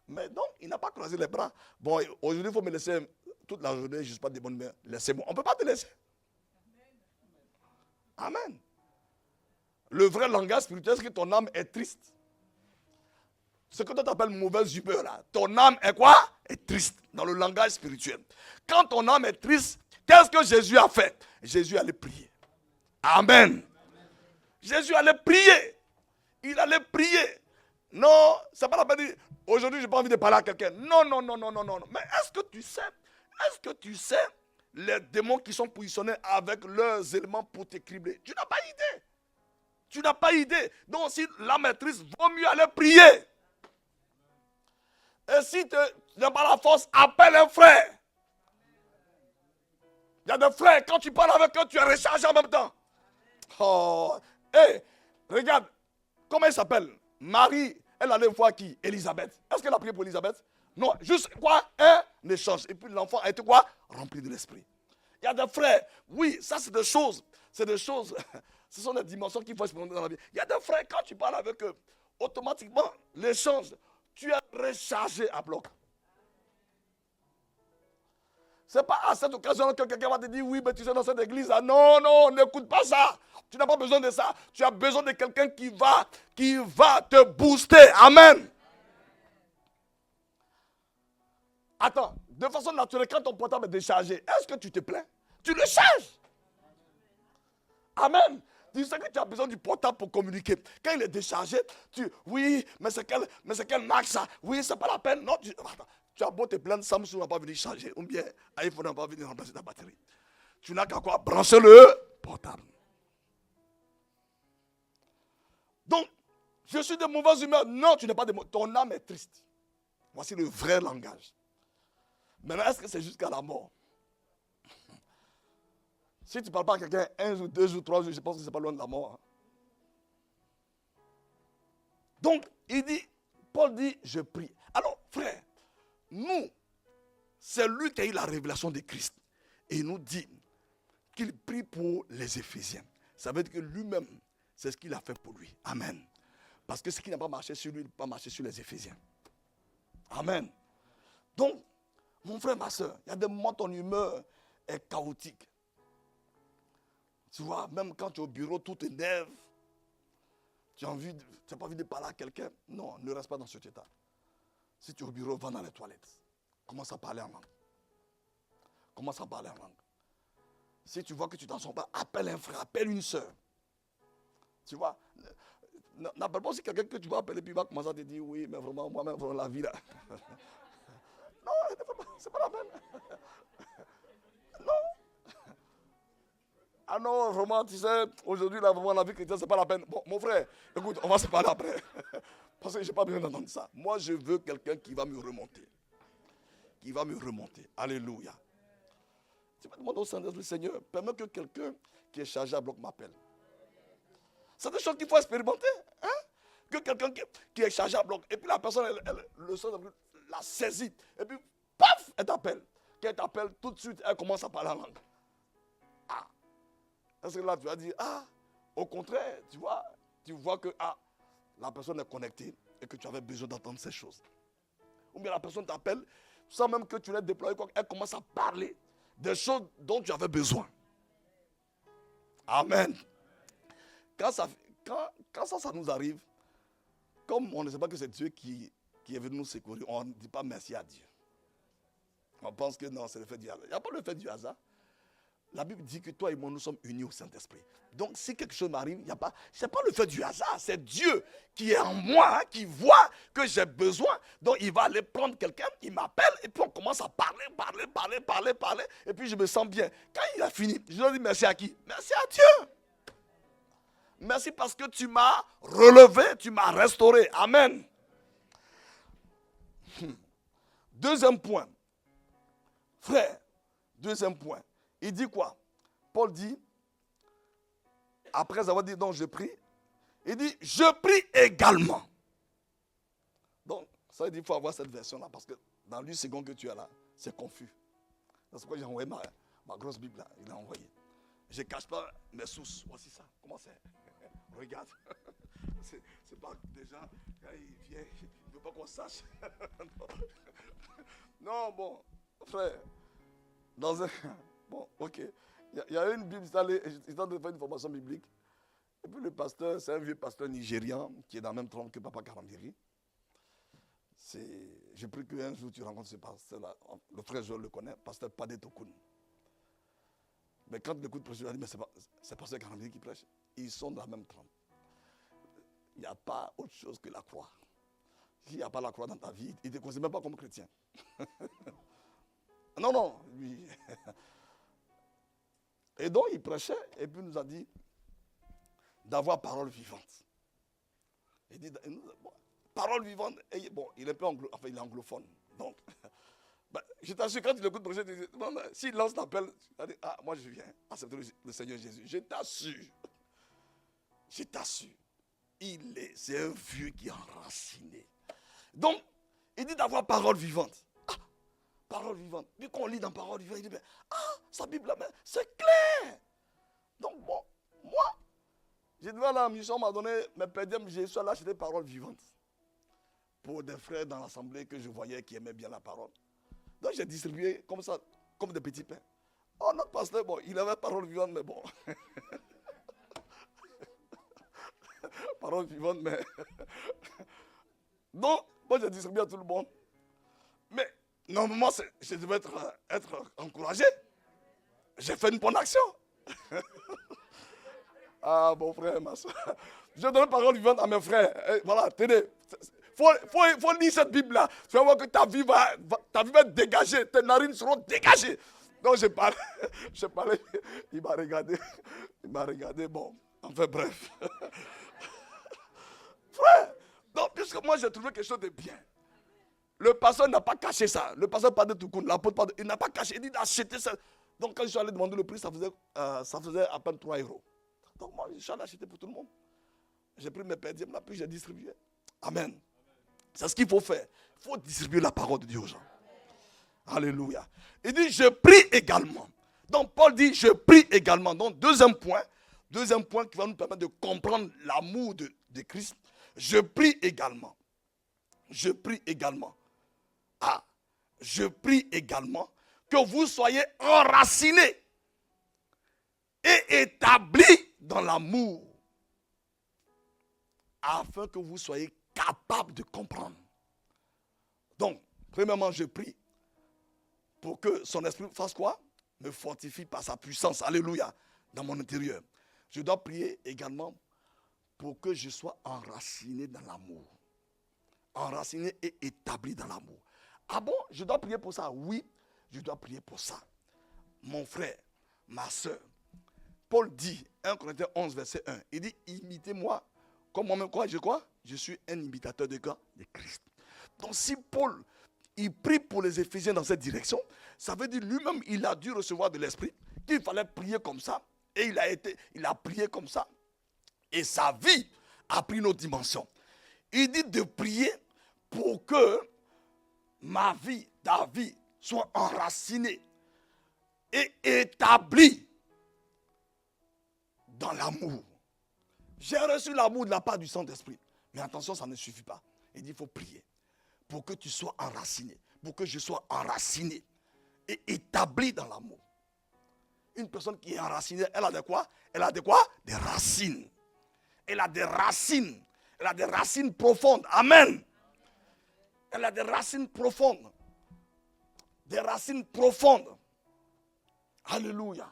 Mais donc, il n'a pas croisé les bras. Bon, aujourd'hui, il faut me laisser toute la journée, je ne suis pas de bonne humeur. Laissez-moi. On ne peut pas te laisser. Amen. Le vrai langage spirituel, c'est que ton âme est triste. Ce que toi t'appelles mauvaise humeur, là, ton âme est quoi? Est triste dans le langage spirituel. Quand ton âme est triste, qu'est-ce que Jésus a fait? Jésus allait prier. Amen. Jésus allait prier. Il allait prier. Non, c'est pas la peine de dire, aujourd'hui, je n'ai pas envie de parler à quelqu'un. Non. Mais est-ce que tu sais les démons qui sont positionnés avec leurs éléments pour te cribler? Tu n'as pas idée. Donc, si l'âme est triste, vaut mieux aller prier. Et si tu n'as pas la force, appelle un frère. Il y a des frères, quand tu parles avec eux, tu es rechargé en même temps. Oh, regarde, comment elle s'appelle? Marie, elle allait voir qui? Élisabeth. Est-ce qu'elle a prié pour Élisabeth? Non, juste quoi? Un échange. Et puis l'enfant a été quoi? Rempli de l'esprit. Il y a des frères, oui, ça c'est des choses, ce sont des dimensions qu'il faut expérimenter dans la vie. Il y a des frères, quand tu parles avec eux, automatiquement, l'échange, tu es rechargé à bloc. Ce n'est pas à cette occasion que quelqu'un va te dire, oui, mais tu es dans cette église. Ah, non, n'écoute pas ça. Tu n'as pas besoin de ça. Tu as besoin de quelqu'un qui va te booster. Amen. Attends, de façon naturelle, quand ton portable est déchargé, est-ce que tu te plains? Tu le charges. Amen. Tu sais que tu as besoin du portable pour communiquer. Quand il est déchargé, oui, mais c'est quelle marque ça? Oui, c'est pas la peine. Non, tu as beau te plaindre, Samsung n'a pas venu charger. Ou bien iPhone n'a pas venu remplacer ta batterie. Tu n'as qu'à quoi? Brancher le portable. Donc, je suis de mauvaise humeur. Non, tu n'es pas de mauvaise humeur. Ton âme est triste. Voici le vrai langage. Maintenant, est-ce que c'est jusqu'à la mort? Si tu ne parles pas à quelqu'un 1 jour, 2 jours, 3 jours, je pense que ce n'est pas loin de la mort. Donc, Paul dit, je prie. Alors, frère, nous, c'est lui qui a eu la révélation de Christ. Et il nous dit qu'il prie pour les Éphésiens. Ça veut dire que lui-même, c'est ce qu'il a fait pour lui. Amen. Parce que ce qui n'a pas marché sur lui, il n'a pas marché sur les Éphésiens. Amen. Donc, mon frère, ma soeur, il y a des moments où ton humeur est chaotique. Tu vois, même quand tu es au bureau, tout t'énerve. Tu n'as pas envie de parler à quelqu'un. Non, ne reste pas dans cet état. Si tu es au bureau, va dans les toilettes. Commence à parler en langue. Si tu vois que tu t'en sors pas, appelle un frère, appelle une soeur. Tu vois, n'appelle pas aussi quelqu'un que tu vas appeler, puis il va commencer à te dire, oui, mais vraiment, moi-même, vraiment, la vie là. Non, c'est pas la peine. Non. Ah non, vraiment, tu sais, aujourd'hui, là, vraiment, la vie chrétienne, c'est pas la peine. Bon, mon frère, écoute, on va se parler après. Parce que je n'ai pas besoin d'entendre ça. Moi, je veux quelqu'un qui va me remonter. Alléluia. Tu vas demander au Saint-Esprit, Seigneur, permets que quelqu'un qui est chargé à bloc m'appelle. C'est des choses qu'il faut expérimenter. Hein? Que quelqu'un qui est chargé à bloc. Et puis la personne, le Saint-Esprit la saisit. Et puis, paf, elle t'appelle. Quand elle t'appelle, tout de suite, elle commence à parler en langue. Ah. Est-ce que là, tu vas dire, au contraire, tu vois que, la personne est connectée et que tu avais besoin d'entendre ces choses. Ou bien la personne t'appelle sans même que tu l'aies déployé, elle commence à parler des choses dont tu avais besoin. Amen. Quand ça nous arrive, comme on ne sait pas que c'est Dieu qui est venu nous secourir, on ne dit pas merci à Dieu. On pense que non, c'est le fait du hasard. Il n'y a pas le fait du hasard. La Bible dit que toi et moi, nous sommes unis au Saint-Esprit. Donc, si quelque chose m'arrive, ce n'est pas le fait du hasard. C'est Dieu qui est en moi, qui voit que j'ai besoin. Donc, il va aller prendre quelqu'un, il m'appelle, et puis on commence à parler. Et puis, je me sens bien. Quand il a fini, je lui dis merci à qui? Merci à Dieu. Merci parce que tu m'as relevé, tu m'as restauré. Amen. Deuxième point. Frère, deuxième point. Il dit quoi? Paul dit, après avoir dit donc je prie, il dit je prie également. Donc, ça veut dire qu'il faut avoir cette version-là parce que dans le second que tu as là, c'est confus. C'est pourquoi j'ai envoyé ma grosse Bible là. Il a envoyé. Je ne cache pas mes sources. Voici ça. Comment c'est? Regarde. C'est pas déjà, quand il vient, il ne veut pas qu'on sache. Non, bon, frère, dans un. Bon, ok. Il y a une Bible, il tente de faire une formation biblique. Et puis le pasteur, c'est un vieux pasteur nigérian qui est dans la même trempe que Papa Karambiri. J'ai pris qu'un jour tu rencontres ce pasteur-là. Le frère Joël le connaît, pasteur Padé Tokun. Mais quand il écoute prêcher, il a dit, mais c'est pasteur Karambiri qui prêche. Ils sont dans la même trempe. Il n'y a pas autre chose que la croix. S'il n'y a pas la croix dans ta vie, il ne te considère même pas comme chrétien. Non, lui. Et donc, il prêchait, et puis il nous a dit d'avoir parole vivante. Il dit, bon, parole vivante, et bon, il est un peu il est anglophone. Donc, je t'assure, quand tu l'écoutes prêcher, tu dis, s'il lance l'appel, tu dis, moi je viens accepter le Seigneur Jésus. Je t'assure, c'est un vieux qui est enraciné. Donc, il dit d'avoir parole vivante. Parole vivante. Puis qu'on lit dans parole vivante, il dit, sa Bible là, c'est clair. Donc bon, moi, j'ai devant la mission, m'a donné mes pédiums, j'ai soit là, c'était parole vivante. Pour des frères dans l'assemblée que je voyais qui aimaient bien la parole. Donc j'ai distribué comme ça, comme des petits pains. Oh, notre pasteur, bon, il avait parole vivante, mais bon. Parole vivante, mais. Donc, moi j'ai distribué à tout le monde. Mais normalement, je devais être encouragé. J'ai fait une bonne action. Bon frère, ma soeur. Je donne parole vivante à mes frères. Et voilà, tenez. Faut lire cette Bible-là. Tu vas voir que ta vie va être dégagée. Tes narines seront dégagées. Donc j'ai parlé. Il m'a regardé. Bon, enfin bref. Frère, donc puisque moi j'ai trouvé quelque chose de bien. Le pasteur n'a pas caché ça. Le pasteur pas de tout coup, l'apôtre il n'a pas caché. Il dit d'acheter ça. Donc quand je suis allé demander le prix, ça faisait à peine 3 €. Donc moi, je suis allé acheter pour tout le monde. J'ai pris mes pédiums là, puis j'ai distribué. Amen. C'est ce qu'il faut faire. Il faut distribuer la parole de Dieu aux gens. Alléluia. Il dit, je prie également. Donc Paul dit, je prie également. Donc deuxième point qui va nous permettre de comprendre l'amour de Christ. Je prie également. Je prie également. Je prie également que vous soyez enracinés et établis dans l'amour, afin que vous soyez capables de comprendre. Donc, premièrement, je prie pour que son esprit fasse quoi? Me fortifie par sa puissance, alléluia, dans mon intérieur. Je dois prier également pour que je sois enraciné dans l'amour. Enraciné et établi dans l'amour. Ah bon, je dois prier pour ça? Oui, je dois prier pour ça. Mon frère, ma soeur, Paul dit, 1 Corinthiens 11, verset 1, il dit, imitez-moi comme moi-même, quoi, je suis un imitateur de Christ. Donc si Paul, il prie pour les Éphésiens dans cette direction, ça veut dire lui-même, il a dû recevoir de l'Esprit, qu'il fallait prier comme ça, et il a prié comme ça, et sa vie a pris une autre dimension. Il dit de prier pour que ma vie, ta vie, soit enracinée et établie dans l'amour. J'ai reçu l'amour de la part du Saint-Esprit. Mais attention, ça ne suffit pas. Il dit, il faut prier pour que tu sois enraciné, pour que je sois enraciné et établi dans l'amour. Une personne qui est enracinée, elle a de quoi? Elle a de quoi? Des racines. Elle a des racines. Elle a des racines profondes. Amen. Elle a des racines profondes. Des racines profondes. Alléluia.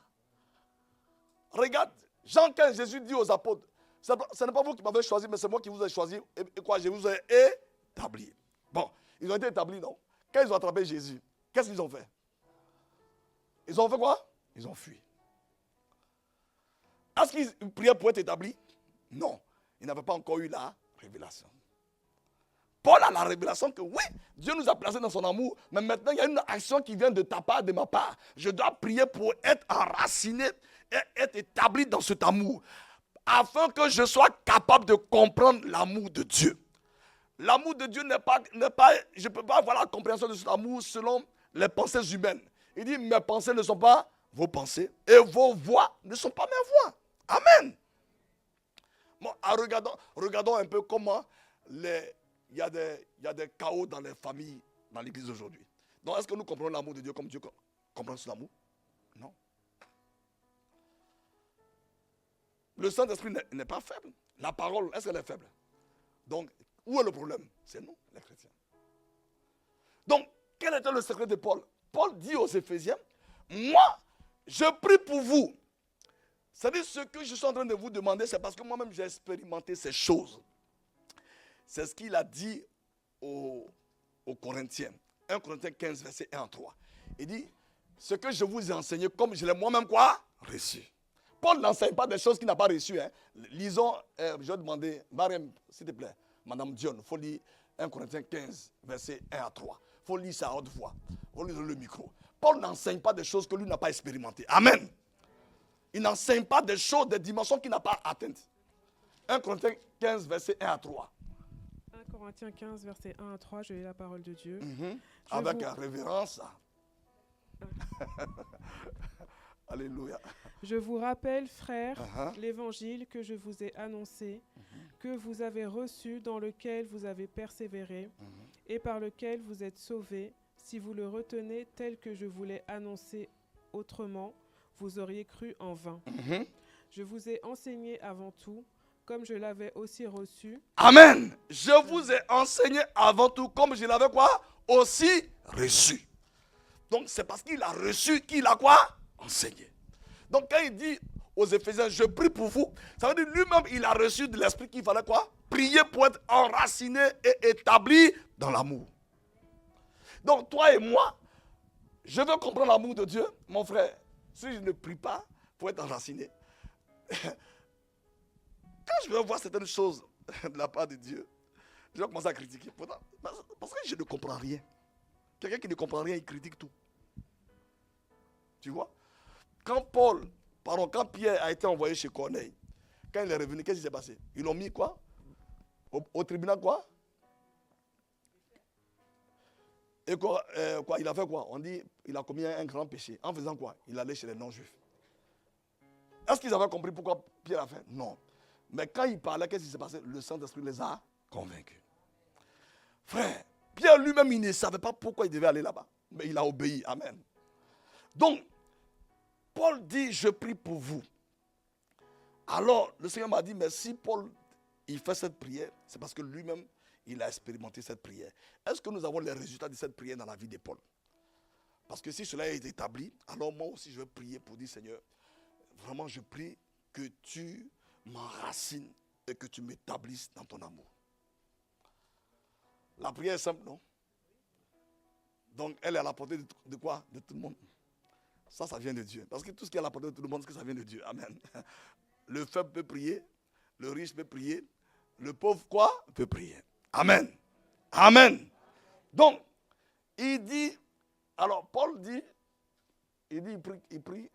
Regarde, Jean 15, Jésus dit aux apôtres, ce n'est pas vous qui m'avez choisi, mais c'est moi qui vous ai choisi. Et quoi, je vous ai établi. Bon, ils ont été établis, non? Quand ils ont attrapé Jésus, qu'est-ce qu'ils ont fait? Ils ont fait quoi? Ils ont fui. Est-ce qu'ils priaient pour être établis? Non. Ils n'avaient pas encore eu la révélation. Paul a la révélation que oui, Dieu nous a placés dans son amour, mais maintenant il y a une action qui vient de ta part, de ma part. Je dois prier pour être enraciné et être établi dans cet amour, afin que je sois capable de comprendre l'amour de Dieu. L'amour de Dieu n'est pas, je ne peux pas avoir la compréhension de cet amour selon les pensées humaines. Il dit, mes pensées ne sont pas vos pensées et vos voix ne sont pas mes voix. Amen. Bon, regardons un peu comment il y a des chaos dans les familles, dans l'église aujourd'hui. Donc, est-ce que nous comprenons l'amour de Dieu comme Dieu comprend son amour? Non. Le Saint-Esprit n'est pas faible. La parole, est-ce qu'elle est faible? Donc, où est le problème? C'est nous, les chrétiens. Donc, quel était le secret de Paul? Paul dit aux Éphésiens, moi, je prie pour vous. C'est-à-dire, ce que je suis en train de vous demander, c'est parce que moi-même, j'ai expérimenté ces choses. C'est ce qu'il a dit aux Corinthiens. 1 Corinthiens 15, verset 1 à 3. Il dit, ce que je vous ai enseigné, comme je l'ai moi-même quoi? Reçu. Paul n'enseigne pas des choses qu'il n'a pas reçues. Hein. Lisons, je vais demander, Mariam, s'il te plaît, Madame Dion, il faut lire 1 Corinthiens 15, verset 1 à 3. Il faut lire ça à haute voix. Il faut lire le micro. Paul n'enseigne pas des choses que lui n'a pas expérimentées. Amen. Il n'enseigne pas des choses, des dimensions qu'il n'a pas atteintes. 1 Corinthiens 15, verset 1 à 3. 1 Corinthiens 15, verset 1 à 3, je lis la parole de Dieu. Avec révérence. Alléluia. Je vous rappelle, frères, l'évangile que je vous ai annoncé, que vous avez reçu, dans lequel vous avez persévéré, et par lequel vous êtes sauvés, si vous le retenez tel que je vous l'ai annoncé autrement, vous auriez cru en vain. Je vous ai enseigné avant tout, comme je l'avais aussi reçu. Amen. Je vous ai enseigné avant tout, comme je l'avais quoi? Aussi reçu. Donc c'est parce qu'il a reçu qu'il a quoi? Enseigné. Donc quand il dit aux Éphésiens, je prie pour vous, ça veut dire lui-même, il a reçu de l'esprit qu'il fallait quoi? Prier pour être enraciné et établi dans l'amour. Donc toi et moi, je veux comprendre l'amour de Dieu, mon frère. Si je ne prie pas pour être enraciné, quand je vais voir certaines choses de la part de Dieu, je vais commencer à critiquer. Parce que je ne comprends rien. Quelqu'un qui ne comprend rien, il critique tout. Tu vois? Quand Pierre a été envoyé chez Corneille, quand il est revenu, qu'est-ce qui s'est passé? Ils l'ont mis quoi? Au tribunal quoi? Et quoi, il a fait quoi? On dit, il a commis un grand péché. En faisant quoi? Il allait chez les non-juifs. Est-ce qu'ils avaient compris pourquoi Pierre a fait? Non. Mais quand il parlait, qu'est-ce qui s'est passé? Le Saint-Esprit les a convaincus. Frère, Pierre lui-même, il ne savait pas pourquoi il devait aller là-bas. Mais il a obéi. Amen. Donc, Paul dit, je prie pour vous. Alors, le Seigneur m'a dit, mais si Paul, il fait cette prière, c'est parce que lui-même, il a expérimenté cette prière. Est-ce que nous avons les résultats de cette prière dans la vie de Paul? Parce que si cela est établi, alors moi aussi, je vais prier pour dire, Seigneur, vraiment, je prie que tu m'enracines et que tu m'établisses dans ton amour. La prière est simple, non? Donc, elle est à la portée de quoi? De tout le monde. Ça vient de Dieu. Parce que tout ce qui est à la portée de tout le monde, c'est que ça vient de Dieu. Amen. Le faible peut prier, le riche peut prier, le pauvre quoi? Peut prier. Amen. Amen. Donc, il dit, alors Paul dit, il prie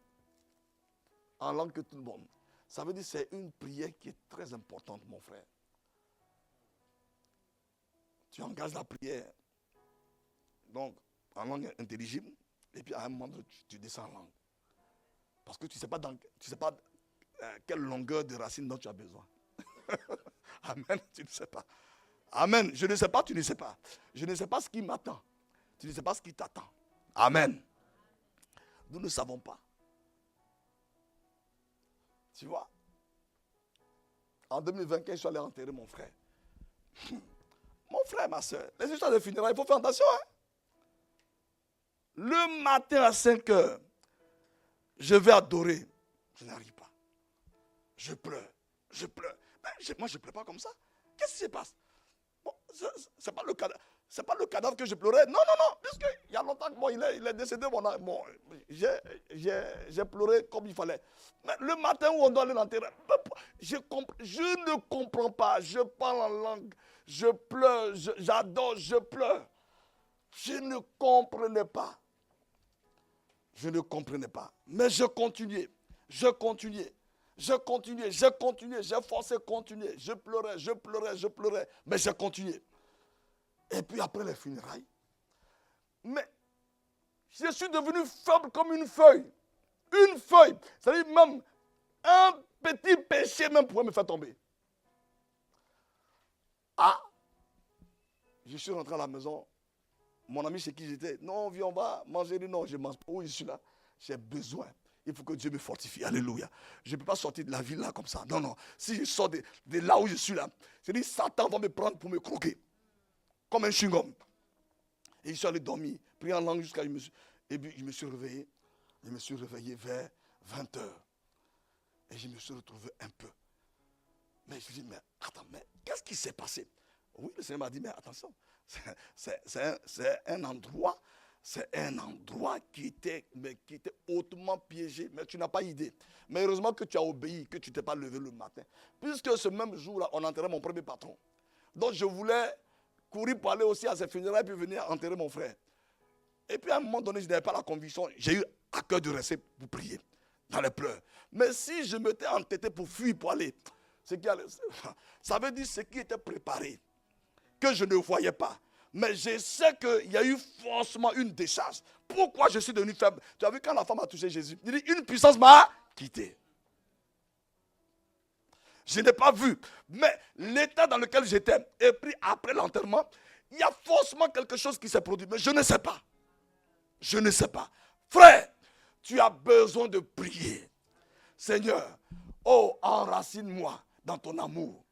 en langue que tout le monde. Ça veut dire que c'est une prière qui est très importante, mon frère. Tu engages la prière, donc en langue intelligible, et puis à un moment, tu descends en langue. Parce que tu ne sais pas quelle longueur de racine dont tu as besoin. Amen, tu ne sais pas. Amen, je ne sais pas, tu ne sais pas. Je ne sais pas ce qui m'attend. Tu ne sais pas ce qui t'attend. Amen. Nous ne savons pas. Tu vois, en 2025, je suis allé enterrer mon frère. Mon frère, ma soeur, les histoires de funérailles, il faut faire attention. Hein? Le matin à 5 heures, je vais adorer. Je n'arrive pas. Je pleure. Moi, je ne pleure pas comme ça. Qu'est-ce qui se passe? Bon, ce n'est pas le cadavre. C'est pas le cadavre que je pleurais. Non, puisqu'il y a longtemps que il est décédé. J'ai pleuré comme il fallait. Mais le matin où on doit aller l'enterrer, je ne comprends pas. Je parle en langue. Je pleure, j'adore, je pleure. Je ne comprenais pas. Mais je continuais. J'ai forcé continuer. Je pleurais. Mais j'ai continué. Et puis après les funérailles, mais je suis devenu faible comme une feuille. Une feuille. C'est-à-dire même un petit péché même pourrait me faire tomber. Ah, je suis rentré à la maison. Mon ami chez qui j'étais, non, viens, on va manger. Non, je ne mange pas. Oui, je suis là. J'ai besoin. Il faut que Dieu me fortifie. Alléluia. Je ne peux pas sortir de la ville là comme ça. Non. Si je sors de là où je suis là, c'est-à-dire Satan va me prendre pour me croquer. Comme un chewing-gum. Et je suis allé dormir, prier en langue jusqu'à... Et puis je me suis réveillé. Je me suis réveillé vers 20 heures. Et je me suis retrouvé un peu. Mais je me dis, mais attends, mais qu'est-ce qui s'est passé? Oui, le Seigneur m'a dit, mais attention, c'est un endroit qui était hautement piégé, mais tu n'as pas idée. Mais heureusement que tu as obéi, que tu ne t'es pas levé le matin. Puisque ce même jour-là, on enterrait mon premier patron. Donc je voulais courir pour aller aussi à ses funérailles puis venir enterrer mon frère. Et puis à un moment donné, je n'avais pas la conviction. J'ai eu à cœur de rester pour prier dans les pleurs. Mais si je m'étais entêté pour fuir, pour aller, ça veut dire ce qui était préparé, que je ne voyais pas. Mais je sais qu'il y a eu forcément une décharge. Pourquoi je suis devenu faible? Tu as vu quand la femme a touché Jésus, il dit, une puissance m'a quitté. Je n'ai pas vu. Mais l'état dans lequel j'étais, et puis après l'enterrement, il y a forcément quelque chose qui s'est produit. Mais je ne sais pas. Frère, tu as besoin de prier. Seigneur, enracine-moi dans ton amour.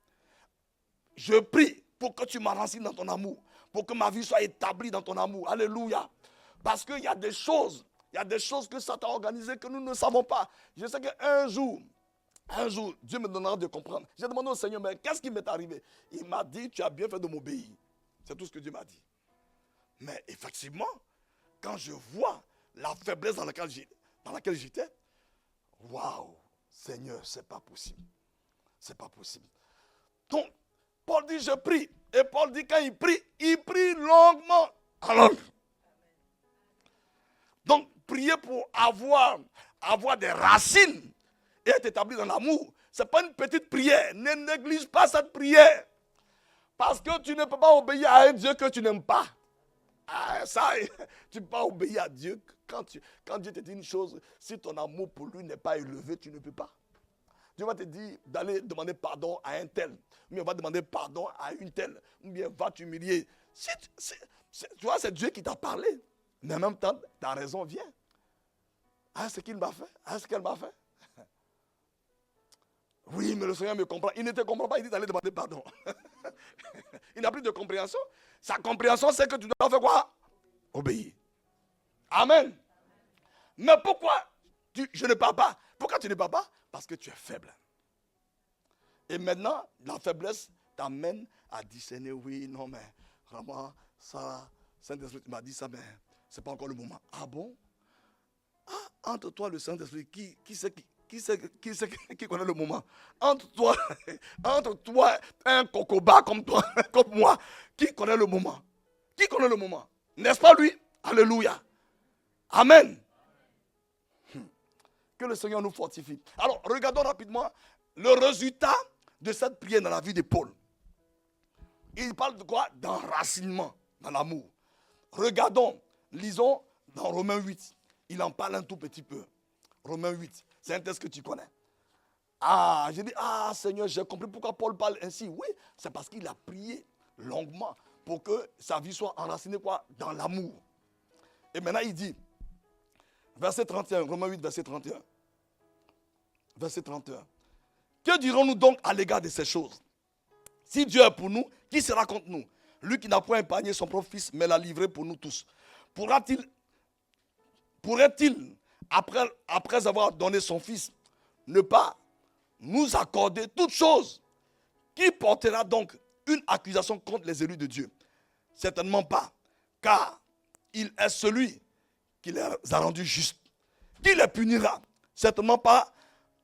Je prie pour que tu m'enracines dans ton amour. Pour que ma vie soit établie dans ton amour. Alléluia. Parce qu'il y a des choses que Satan a organisées que nous ne savons pas. Je sais qu'un jour, Dieu me donnera de comprendre. J'ai demandé au Seigneur, mais qu'est-ce qui m'est arrivé? Il m'a dit, tu as bien fait de m'obéir. C'est tout ce que Dieu m'a dit. Mais effectivement, quand je vois la faiblesse dans laquelle j'étais, waouh, Seigneur, c'est pas possible. Donc, Paul dit, je prie. Et Paul dit, quand il prie longuement en langue. Donc, prier pour avoir des racines et être établi dans l'amour, ce n'est pas une petite prière. Ne néglige pas cette prière. Parce que tu ne peux pas obéir à un Dieu que tu n'aimes pas. Tu ne peux pas obéir à Dieu. Quand Dieu te dit une chose, si ton amour pour lui n'est pas élevé, tu ne peux pas. Dieu va te dire d'aller demander pardon à un tel. Ou bien va demander pardon à une telle. Ou bien va t'humilier. Tu vois, c'est Dieu qui t'a parlé. Mais en même temps, ta raison vient. Ce qu'il m'a fait. Ce qu'elle m'a fait. Oui, mais le Seigneur me comprend. Il ne te comprend pas, il dit d'aller demander pardon. Il n'a plus de compréhension. Sa compréhension, c'est que tu dois faire quoi? Obéir. Amen. Mais pourquoi je ne parle pas? Pourquoi tu ne parles pas? Parce que tu es faible. Et maintenant, la faiblesse t'amène à discerner, oui, non, mais vraiment, ça, Saint-Esprit m'a dit ça, mais ce n'est pas encore le moment. Ah bon? Entre toi, le Saint-Esprit, qui connaît le moment? Entre toi, un cocoba comme toi, comme moi, qui connaît le moment? N'est-ce pas lui? Alléluia. Amen. Que le Seigneur nous fortifie. Alors, regardons rapidement le résultat de cette prière dans la vie de Paul. Il parle de quoi? D'enracinement dans l'amour. Regardons, lisons dans Romains 8. Il en parle un tout petit peu. Romains 8, c'est un texte que tu connais. Ah, j'ai dit, ah Seigneur, j'ai compris pourquoi Paul parle ainsi. Oui, c'est parce qu'il a prié longuement pour que sa vie soit enracinée quoi? Dans l'amour. Et maintenant il dit, verset 31, Romains 8, verset 31. Verset 31. Que dirons-nous donc à l'égard de ces choses? Si Dieu est pour nous, qui sera contre nous? Lui qui n'a point épargné son propre fils, mais l'a livré pour nous tous. Pourrait-il, après avoir donné son fils, ne pas nous accorder toutes choses? Qui portera donc une accusation contre les élus de Dieu? Certainement pas, car il est celui qui les a rendus justes. Qui les punira? Certainement pas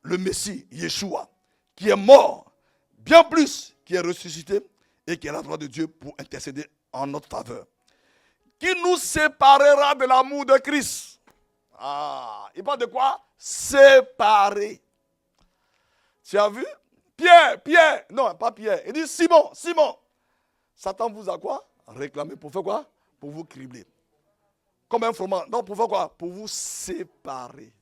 le Messie, Yeshua, qui est mort, bien plus, qui est ressuscité et qui est à la droite de Dieu pour intercéder en notre faveur. Qui nous séparera de l'amour de Christ? Ah, il parle de quoi? Séparer. Tu as vu? Pierre, non, pas Pierre. Il dit Simon. Satan vous a quoi? Réclamé pour faire quoi? Pour vous cribler. Comme un froment. Non, pour faire quoi? Pour vous séparer.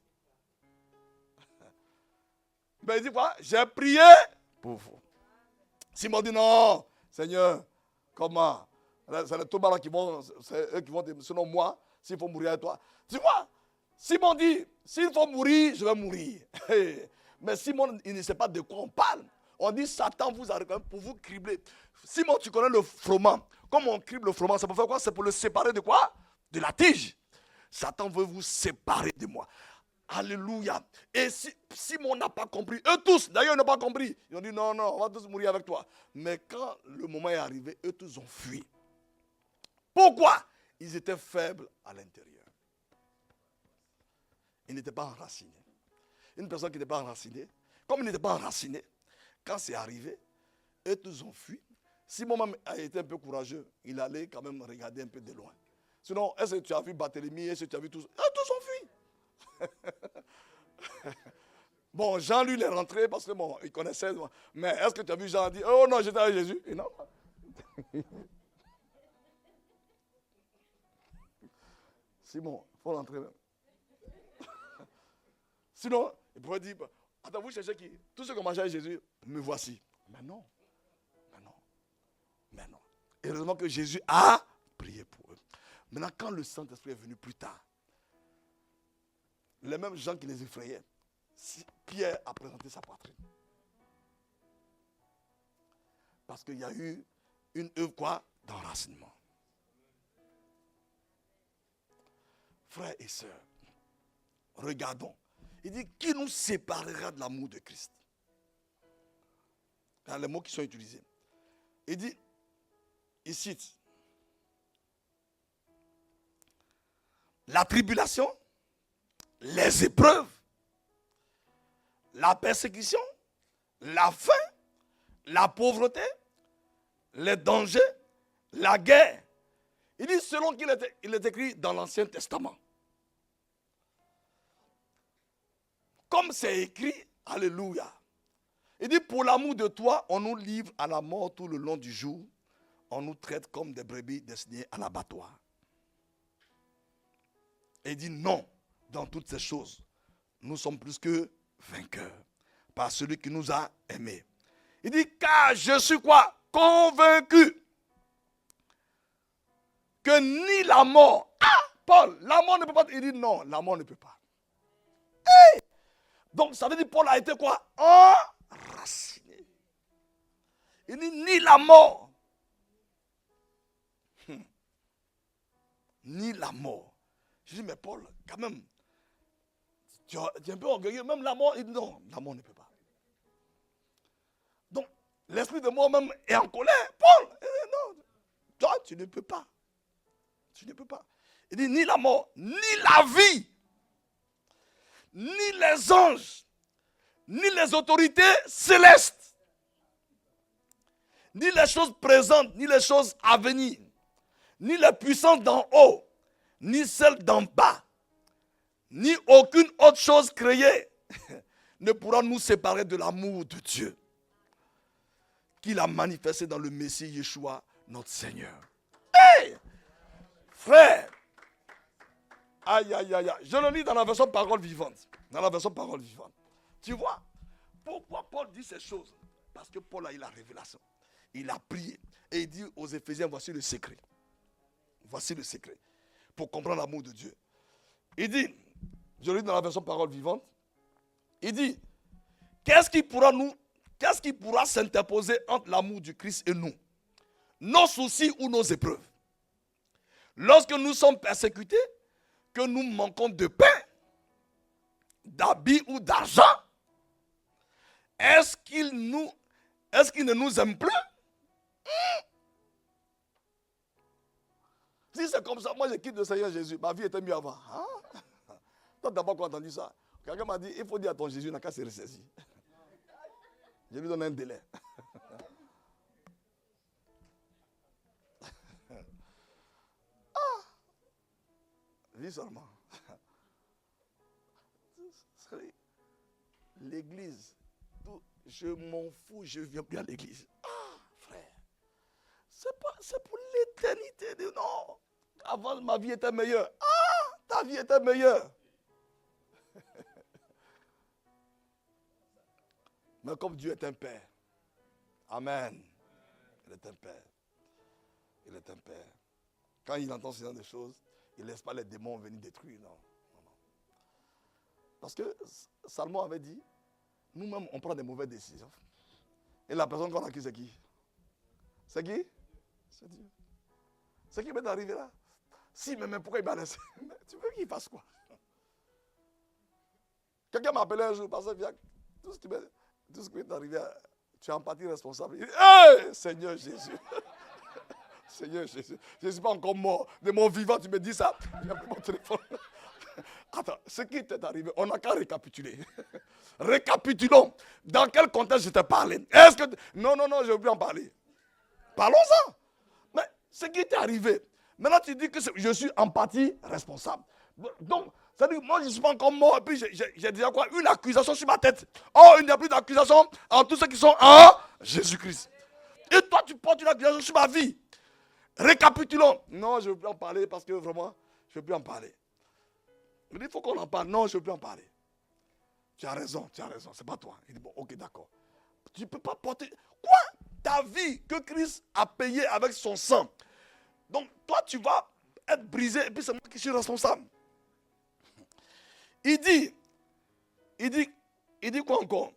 Mais il dit quoi? J'ai prié pour vous. Simon dit non, Seigneur, comment? C'est les Thomas qui vont, c'est eux qui vont dire, sinon moi, s'il faut mourir avec toi. Tu vois? Simon dit, s'il faut mourir, je vais mourir. Mais Simon, il ne sait pas de quoi on parle. On dit, Satan vous a réclamé pour vous cribler. Simon, tu connais le froment. Comme on crible le froment, c'est pour faire quoi? C'est pour le séparer de quoi? De la tige. Satan veut vous séparer de moi. Alléluia. Et si Simon n'a pas compris, eux tous, d'ailleurs, ils n'ont pas compris. Ils ont dit, non, on va tous mourir avec toi. Mais quand le moment est arrivé, eux tous ont fui. Pourquoi? Ils étaient faibles à l'intérieur. Ils n'étaient pas enracinés. Une personne qui n'est pas enracinée, comme il n'était pas enraciné, quand c'est arrivé, eux tous ont fui. Simon même a été un peu courageux. Il allait quand même regarder un peu de loin. Sinon, est-ce que tu as vu Barthélemy? Est-ce que tu as vu tous? Tous ont fui. Bon, Jean, lui, il est rentré parce que bon, il connaissait. Mais est-ce que tu as vu Jean dire, oh non, j'étais avec Jésus? Et non. Simon, il faut rentrer même. Sinon, il pourrait dire, attends, vous cherchez qui? Tous ceux qui ont mangé avec Jésus, me voici. Mais non. Et heureusement que Jésus a prié pour eux. Maintenant, quand le Saint-Esprit est venu plus tard, les mêmes gens qui les effrayaient, Pierre a présenté sa poitrine. Parce qu'il y a eu une œuvre quoi? D'enracinement. Frères et sœurs, regardons. Il dit, qui nous séparera de l'amour de Christ? Dans les mots qui sont utilisés. Il dit, il cite, la tribulation, les épreuves, la persécution, la faim, la pauvreté, les dangers, la guerre. Il dit selon qu'il est écrit dans l'Ancien Testament. Comme c'est écrit, alléluia. Il dit pour l'amour de toi, on nous livre à la mort tout le long du jour. On nous traite comme des brebis destinées à l'abattoir. Et il dit non, dans toutes ces choses, nous sommes plus que vainqueurs par celui qui nous a aimés. Il dit car je suis quoi? Convaincu que ni la mort, Paul, la mort ne peut pas, il dit non, la mort ne peut pas. Hey! Donc ça veut dire Paul a été quoi? Enraciné. Il dit ni la mort, ni la mort. Je dis mais Paul, quand même, tu es un peu orgueilleux, même la mort, il dit non, la mort ne peut pas. Donc l'esprit de mort même est en colère. Paul, non, toi tu ne peux pas. Tu ne peux pas. Il dit ni la mort, ni la vie, ni les anges, ni les autorités célestes, ni les choses présentes, ni les choses à venir, ni les puissances d'en haut, ni celles d'en bas, ni aucune autre chose créée ne pourra nous séparer de l'amour de Dieu qu'il a manifesté dans le Messie Yeshua, notre Seigneur. Hey! Frère, aïe. Je le lis dans la version parole vivante. Dans la version parole vivante. Tu vois, Pourquoi Paul dit ces choses? Parce que Paul a eu la révélation. Il a prié. Et il dit aux Éphésiens, voici le secret. Voici le secret. Pour comprendre l'amour de Dieu. Il dit, je lis dans la version parole vivante, il dit, qu'est-ce qui pourra s'interposer entre l'amour du Christ et nous? Nos soucis ou nos épreuves? Lorsque nous sommes persécutés, que nous manquons de pain, d'habits ou d'argent, est-ce qu'il ne nous aime plus? Si c'est comme ça, moi je quitte le Seigneur Jésus, ma vie était mieux avant. Hein? Toi, tu n'as pas encore entendu ça. Quelqu'un m'a dit, il faut dire à ton Jésus, il n'a qu'à se ressaisir. Je lui donne un délai. Vis seulement. L'église, je m'en fous, je ne viens plus à l'église. Ah, frère, c'est pour l'éternité. Non, avant ma vie était meilleure. Ah, ta vie était meilleure. Mais comme Dieu est un Père, amen, il est un Père. Il est un Père. Quand il entend ce genre de choses, il ne laisse pas les démons venir détruire. Non. Parce que Salomon avait dit, nous-mêmes, on prend des mauvaises décisions. Et la personne qu'on a qui, c'est qui? C'est qui? C'est Dieu. C'est qui m'est arrivé là? Si, mais pourquoi il m'a laissé? Tu veux qu'il fasse quoi? Quelqu'un m'a appelé un jour, parce que tout ce qui m'est arrivé, tu es en partie responsable. Il dit, hey, Seigneur Jésus. Seigneur Jésus, je ne suis pas encore mort. De mon vivant, tu me dis ça. J'ai pris mon téléphone. Attends, ce qui t'est arrivé, on n'a qu'à récapituler. Récapitulons. Dans quel contexte je t'ai parlé? Est-ce que... Non, je ne veux plus en parler. Parlons-en. Mais ce qui t'est arrivé, maintenant tu dis que je suis en partie responsable. Donc, ça dit que moi je ne suis pas encore mort. Et puis j'ai déjà quoi? Une accusation sur ma tête. Oh, il n'y a plus d'accusation en tous ceux qui sont en Jésus-Christ. Et toi, tu portes une accusation sur ma vie. Récapitulons. Non, je ne veux plus en parler parce que vraiment, je ne veux plus en parler. Il dit, il faut qu'on en parle. Non, je ne veux plus en parler. Tu as raison, c'est pas toi. Il dit, bon, ok, d'accord. Tu ne peux pas porter... Quoi? Ta vie que Christ a payée avec son sang. Donc, toi, tu vas être brisé et puis c'est moi qui suis responsable. Il dit quoi encore?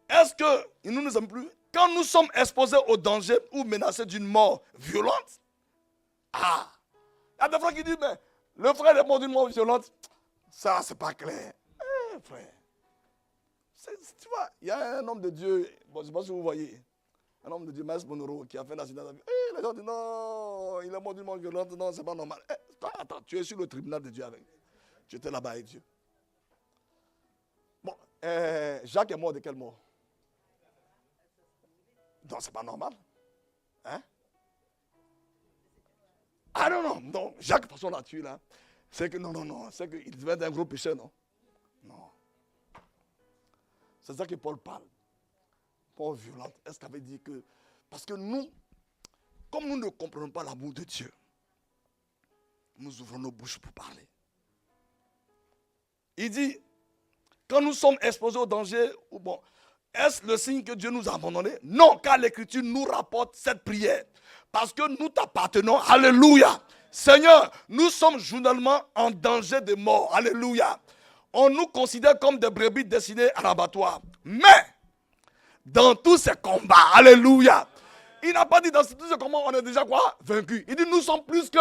Est-ce qu'il ne nous aime plus? Quand nous sommes exposés au danger ou menacés d'une mort violente, il y a des frères qui disent, mais le frère est mort d'une mort violente. Ça, c'est pas clair. Frère. Tu vois, il y a un homme de Dieu, bon, je ne sais pas si vous voyez, un homme de Dieu, Maître Bonoro, qui a fait un accident d'avion. Les gens disent, non, il est mort d'une mort violente, non, c'est pas normal. Attends, tu es sur le tribunal de Dieu avec. Tu étais là-bas avec Dieu. Bon, Jacques est mort de quelle mort? Non, c'est pas normal. Hein? Ah non, Jacques, de toute façon, l'a tué là. C'est que non, c'est qu'il devait être un gros pécheur, non? Non. C'est ça que Paul parle. Paul violente. Est-ce qu'il avait dit que... Parce que nous, comme nous ne comprenons pas l'amour de Dieu, nous ouvrons nos bouches pour parler. Il dit, quand nous sommes exposés au danger, bon, est-ce le signe que Dieu nous a abandonnés? Non, car l'Écriture nous rapporte cette prière. Parce que nous t'appartenons. Alléluia. Seigneur, nous sommes journellement en danger de mort. Alléluia. On nous considère comme des brebis destinées à l'abattoir. Mais, dans tous ces combats, alléluia, il n'a pas dit dans tous ces combats, on est déjà quoi? Vaincus. Il dit, nous sommes plus que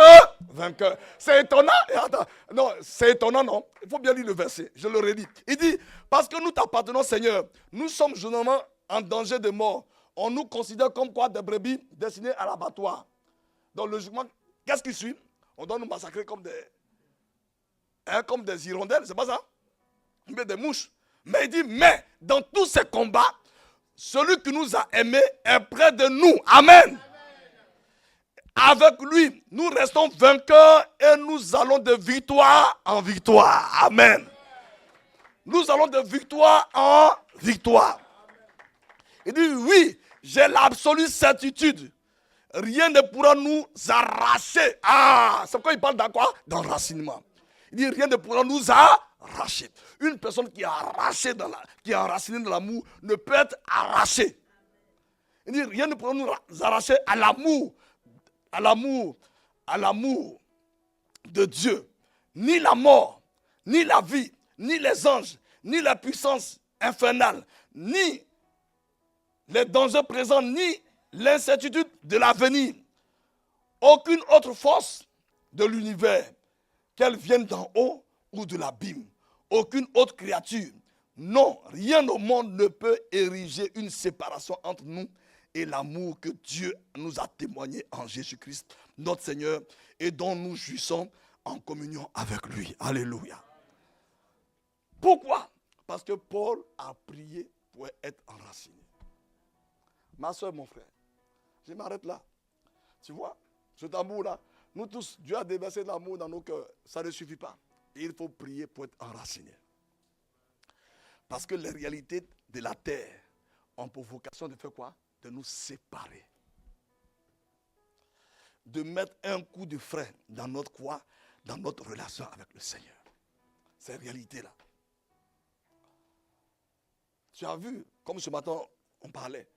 vainqueurs. C'est étonnant. Et attends, non, c'est étonnant, non? Il faut bien lire le verset. Je le redis. Il dit, parce que nous t'appartenons, Seigneur, nous sommes journellement en danger de mort. On nous considère comme quoi? Des brebis destinées à l'abattoir. Donc, logiquement, qu'est-ce qui suit? On doit nous massacrer comme des hirondelles, c'est pas ça? Mais des mouches. Mais il dit, mais dans tous ces combats, celui qui nous a aimés est près de nous. Amen. Avec lui, nous restons vainqueurs et nous allons de victoire en victoire. Amen. Nous allons de victoire en victoire. Il dit, oui, j'ai l'absolue certitude. Rien ne pourra nous arracher. C'est pourquoi il parle de quoi? D'enracinement. Il dit, rien ne pourra nous arraché. Une personne qui est arrachée qui est enracinée dans l'amour ne peut être arrachée. Il dit, rien ne peut nous arracher à l'amour de Dieu. Ni la mort, ni la vie, ni les anges, ni la puissance infernale, ni les dangers présents, ni l'incertitude de l'avenir. Aucune autre force de l'univers, qu'elle vienne d'en haut ou de l'abîme. Aucune autre créature. Non, rien au monde ne peut ériger une séparation entre nous et l'amour que Dieu nous a témoigné en Jésus-Christ, notre Seigneur, et dont nous jouissons en communion avec lui. Alléluia. Pourquoi? Parce que Paul a prié pour être enraciné. Ma soeur, mon frère, je m'arrête là. Tu vois, cet amour-là, nous tous, Dieu a déversé de l'amour dans nos cœurs. Ça ne suffit pas. Il faut prier pour être enraciné. Parce que les réalités de la terre ont pour vocation de faire quoi? De nous séparer. De mettre un coup de frein dans notre quoi? Dans notre relation avec le Seigneur. Ces réalités-là. Tu as vu, comme ce matin on parlait,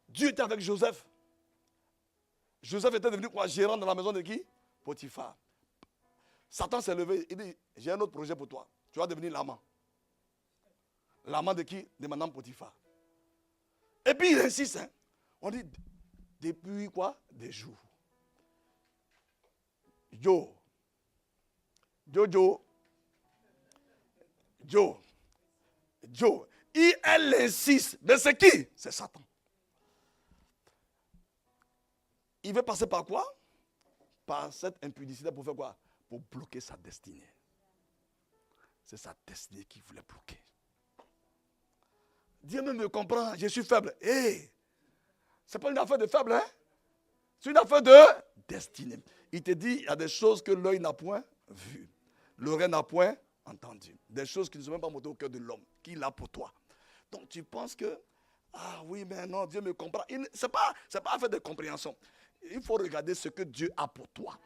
Dieu était avec Joseph. Joseph était devenu quoi? Gérant dans la maison de qui? Potiphar. Satan s'est levé, il dit, j'ai un autre projet pour toi. Tu vas devenir l'amant. L'amant de qui? De madame Potiphar. Et puis il insiste, hein. On dit, depuis quoi? Des jours. Joe. Elle insiste. Mais c'est qui? C'est Satan. Il veut passer par quoi? Par cette impudicité pour faire quoi? Pour bloquer sa destinée. C'est sa destinée qu'il voulait bloquer. Dieu me comprend, je suis faible. Hé, c'est pas une affaire de faible, hein? C'est une affaire de destinée. Il te dit, il y a des choses que l'œil n'a point vues, l'oreille n'a point entendu. Des choses qui ne sont même pas montées au cœur de l'homme, qu'il a pour toi. Donc tu penses que, ah oui, mais non, Dieu me comprend. Ce n'est pas affaire de compréhension. Il faut regarder ce que Dieu a pour toi.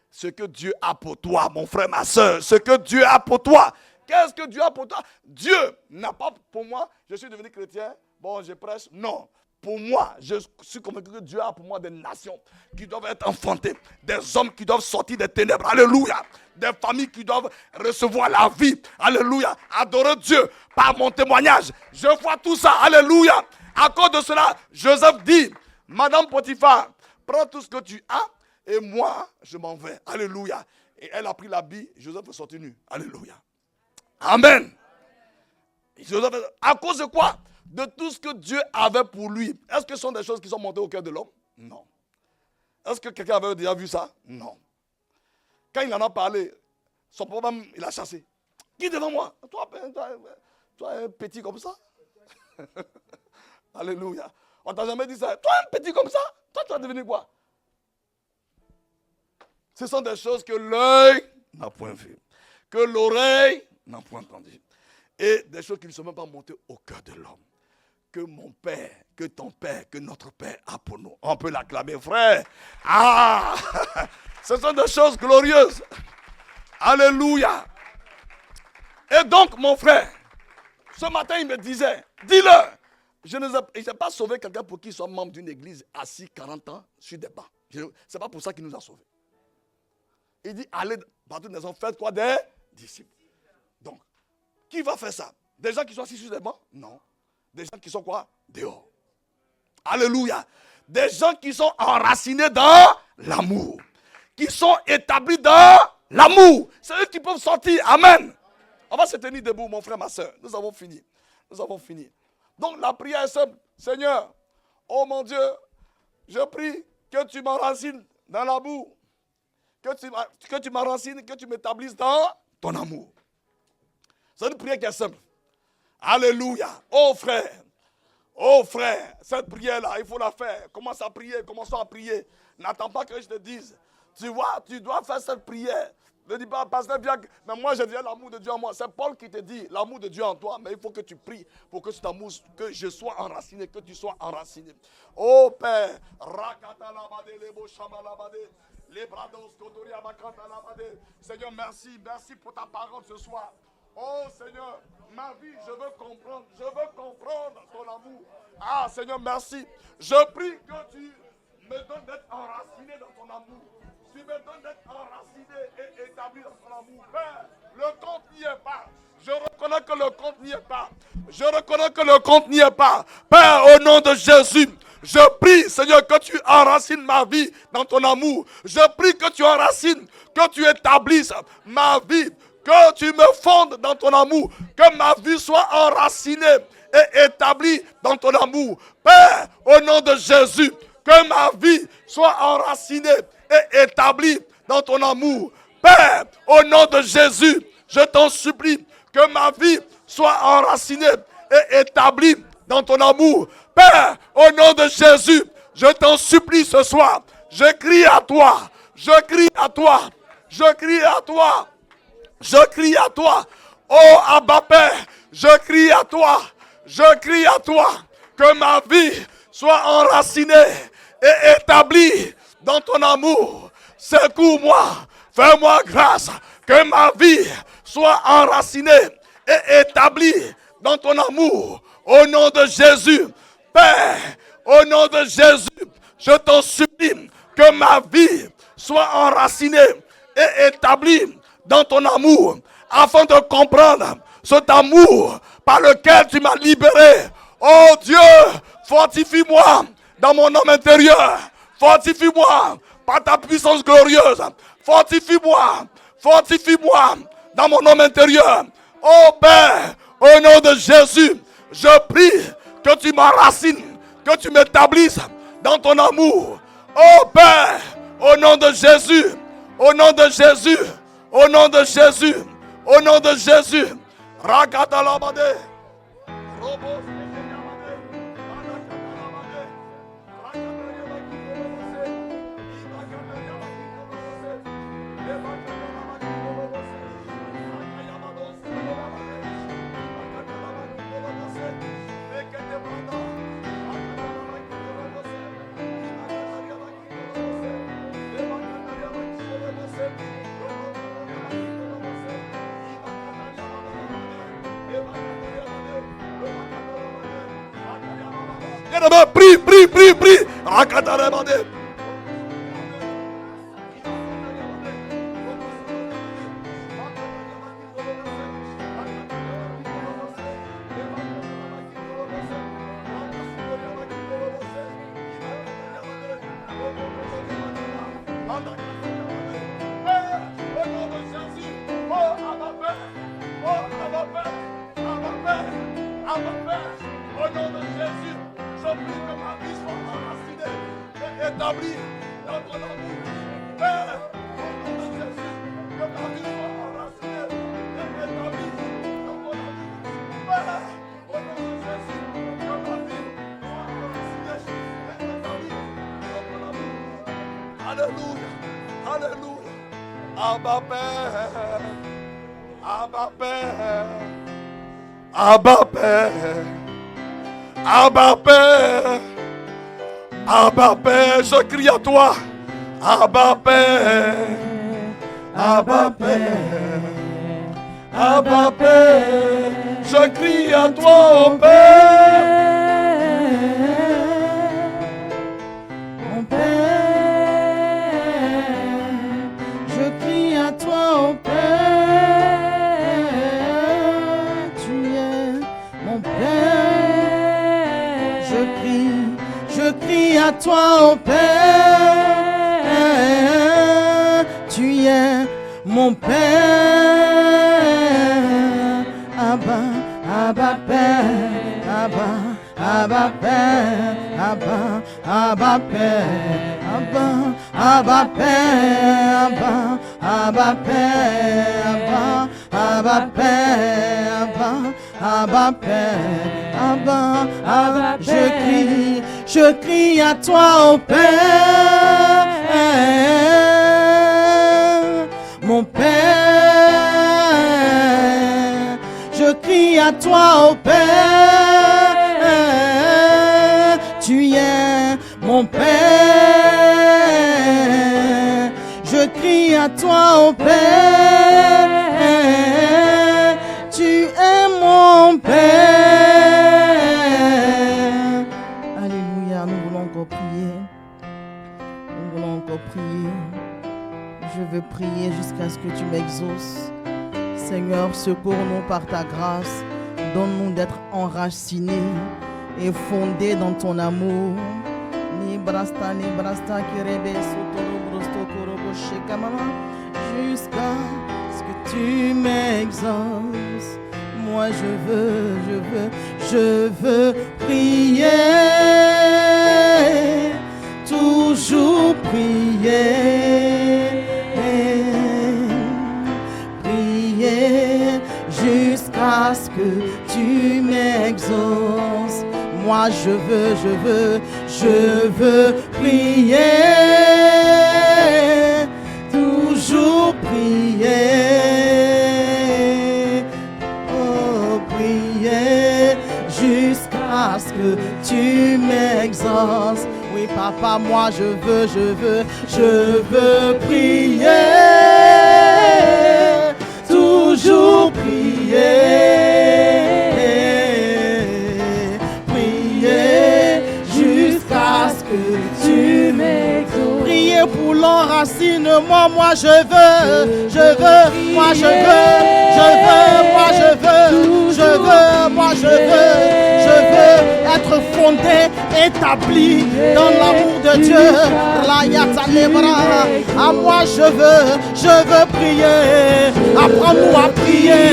Ce que Dieu a pour toi, mon frère, ma soeur. Ce que Dieu a pour toi. Qu'est-ce que Dieu a pour toi? Dieu n'a pas pour moi, je suis devenu chrétien, bon, je prêche. Non. Pour moi, je suis convaincu que Dieu a pour moi des nations qui doivent être enfantées, des hommes qui doivent sortir des ténèbres, alléluia, des familles qui doivent recevoir la vie, alléluia, adorer Dieu par mon témoignage. Je vois tout ça, alléluia. À cause de cela, Joseph dit, Madame Potiphar, prends tout ce que tu as et moi, je m'en vais, alléluia. Et elle a pris l'habit, Joseph est sorti nu, alléluia. Amen. Joseph, à cause de quoi? De tout ce que Dieu avait pour lui. Est-ce que ce sont des choses qui sont montées au cœur de l'homme? Non. Est-ce que quelqu'un avait déjà vu ça? Non. Quand il en a parlé, son problème, il a chassé. Qui devant moi? Toi un petit comme ça? Alléluia. On t'a jamais dit ça. Toi un petit comme ça? Toi tu vas devenir quoi? Ce sont des choses que l'œil n'a point vu, que l'oreille n'a point entendu. Et des choses qui ne sont même pas montées au cœur de l'homme. Que mon Père, que ton Père, que notre Père a pour nous. On peut l'acclamer, frère. Ah! Ce sont des choses glorieuses. Alléluia. Et donc, mon frère, ce matin, il me disait, dis-le, je n'ai pas sauvé quelqu'un pour qu'il soit membre d'une église assis 40 ans sur des bancs. Ce n'est pas pour ça qu'il nous a sauvés. Il dit, allez partout dans les gens, faites quoi? Des disciples. Donc, qui va faire ça? Des gens qui sont assis sur des bancs? Non. Des gens qui sont quoi? Dehors. Alléluia. Des gens qui sont enracinés dans l'amour. Qui sont établis dans l'amour. C'est eux qui peuvent sortir. Amen. On va se tenir debout, mon frère, ma soeur. Nous avons fini. Nous avons fini. Donc la prière est simple. Seigneur, oh mon Dieu, je prie que tu m'enracines dans l'amour. Que tu m'enracines, que tu m'établisses dans ton amour. C'est une prière qui est simple. Alléluia. Oh frère, cette prière-là, il faut la faire. Commence à prier, commençons à prier. N'attends pas que je te dise. Tu vois, tu dois faire cette prière. Ne dis pas, pasteur, viens, mais moi je viens l'amour de Dieu en moi. C'est Paul qui te dit, l'amour de Dieu en toi, mais il faut que tu pries pour que cet amour, que je sois enraciné, que tu sois enraciné. Oh Père, Seigneur, merci pour ta parole ce soir. Oh Seigneur, ma vie, je veux comprendre ton amour. Ah Seigneur, merci. Je prie que tu me donnes d'être enraciné dans ton amour. Tu me donnes d'être enraciné et établi dans ton amour. Père, le compte n'y est pas. Je reconnais que le compte n'y est pas. Je reconnais que le compte n'y est pas. Père, au nom de Jésus, je prie, Seigneur, que tu enracines ma vie dans ton amour. Je prie que tu enracines, que tu établisses ma vie, que tu me fondes dans ton amour, que ma vie soit enracinée et établie dans ton amour. Père, au nom de Jésus, que ma vie soit enracinée et établie dans ton amour. Père, au nom de Jésus, je t'en supplie que ma vie soit enracinée et établie dans ton amour. Père, au nom de Jésus, je t'en supplie ce soir. Je crie à toi, je crie à toi, je crie à toi, je crie à toi. Oh Abba Père, je crie à toi, je crie à toi que ma vie soit enracinée et établie dans ton amour. Secours-moi, fais-moi grâce que ma vie soit enracinée et établie dans ton amour. Au nom de Jésus, Père, au nom de Jésus, je t'en supplie que ma vie soit enracinée et établie dans ton amour, afin de comprendre cet amour par lequel tu m'as libéré. Oh Dieu, fortifie-moi dans mon homme intérieur. Fortifie-moi par ta puissance glorieuse. Fortifie-moi, fortifie-moi dans mon homme intérieur. Oh Père, au nom de Jésus, je prie que tu m'enracines, que tu m'établisses dans ton amour. Oh Père, au nom de Jésus, au nom de Jésus, au nom de Jésus, au nom de Jésus. Rakatalabade. Robos. Prie, prie, prie, prie. Rakatalabade. Alléluia, alléluia. Abba Père, Abba Père, Abba Père, Abba Père, Abba Père, je crie à toi. Abba Père, Abba Père, Abba Père, je crie à toi, oh Père. Mon Père, je crie à toi, oh Père. Tu es mon Père. Je crie à toi, oh Père. Tu es mon Père. Abba, Abba Père, Abba, Abba Père, Abba, Abba Père, Abba, Abba Père, Abba, Abba Père, Abba, Abba Père, Abba, Abba Père, Abba, Abba. Je crie à toi, oh Père, mon Père. Je crie à toi, oh Père. Tu es mon Père. Je crie à toi, oh Père. nous voulons encore prier. Nous voulons encore prier. Je veux prier jusqu'à ce que tu m'exauces. Seigneur, secours-nous par ta grâce. Donne-nous d'être enracinés et fondés dans ton amour. Jusqu'à ce que tu m'exauces. Moi je veux prier, toujours prier, prier jusqu'à ce que tu m'exauces. Moi je veux prier, toujours prier. Jusqu'à ce que tu m'exauces. Oui, papa, moi je veux prier, toujours prier, prier jusqu'à ce que tu m'exauces. Prier pour l'enracinement, moi je veux, moi je veux, je veux être fondé, établi dans l'amour de Dieu. À moi je veux prier. Apprends-nous à prier,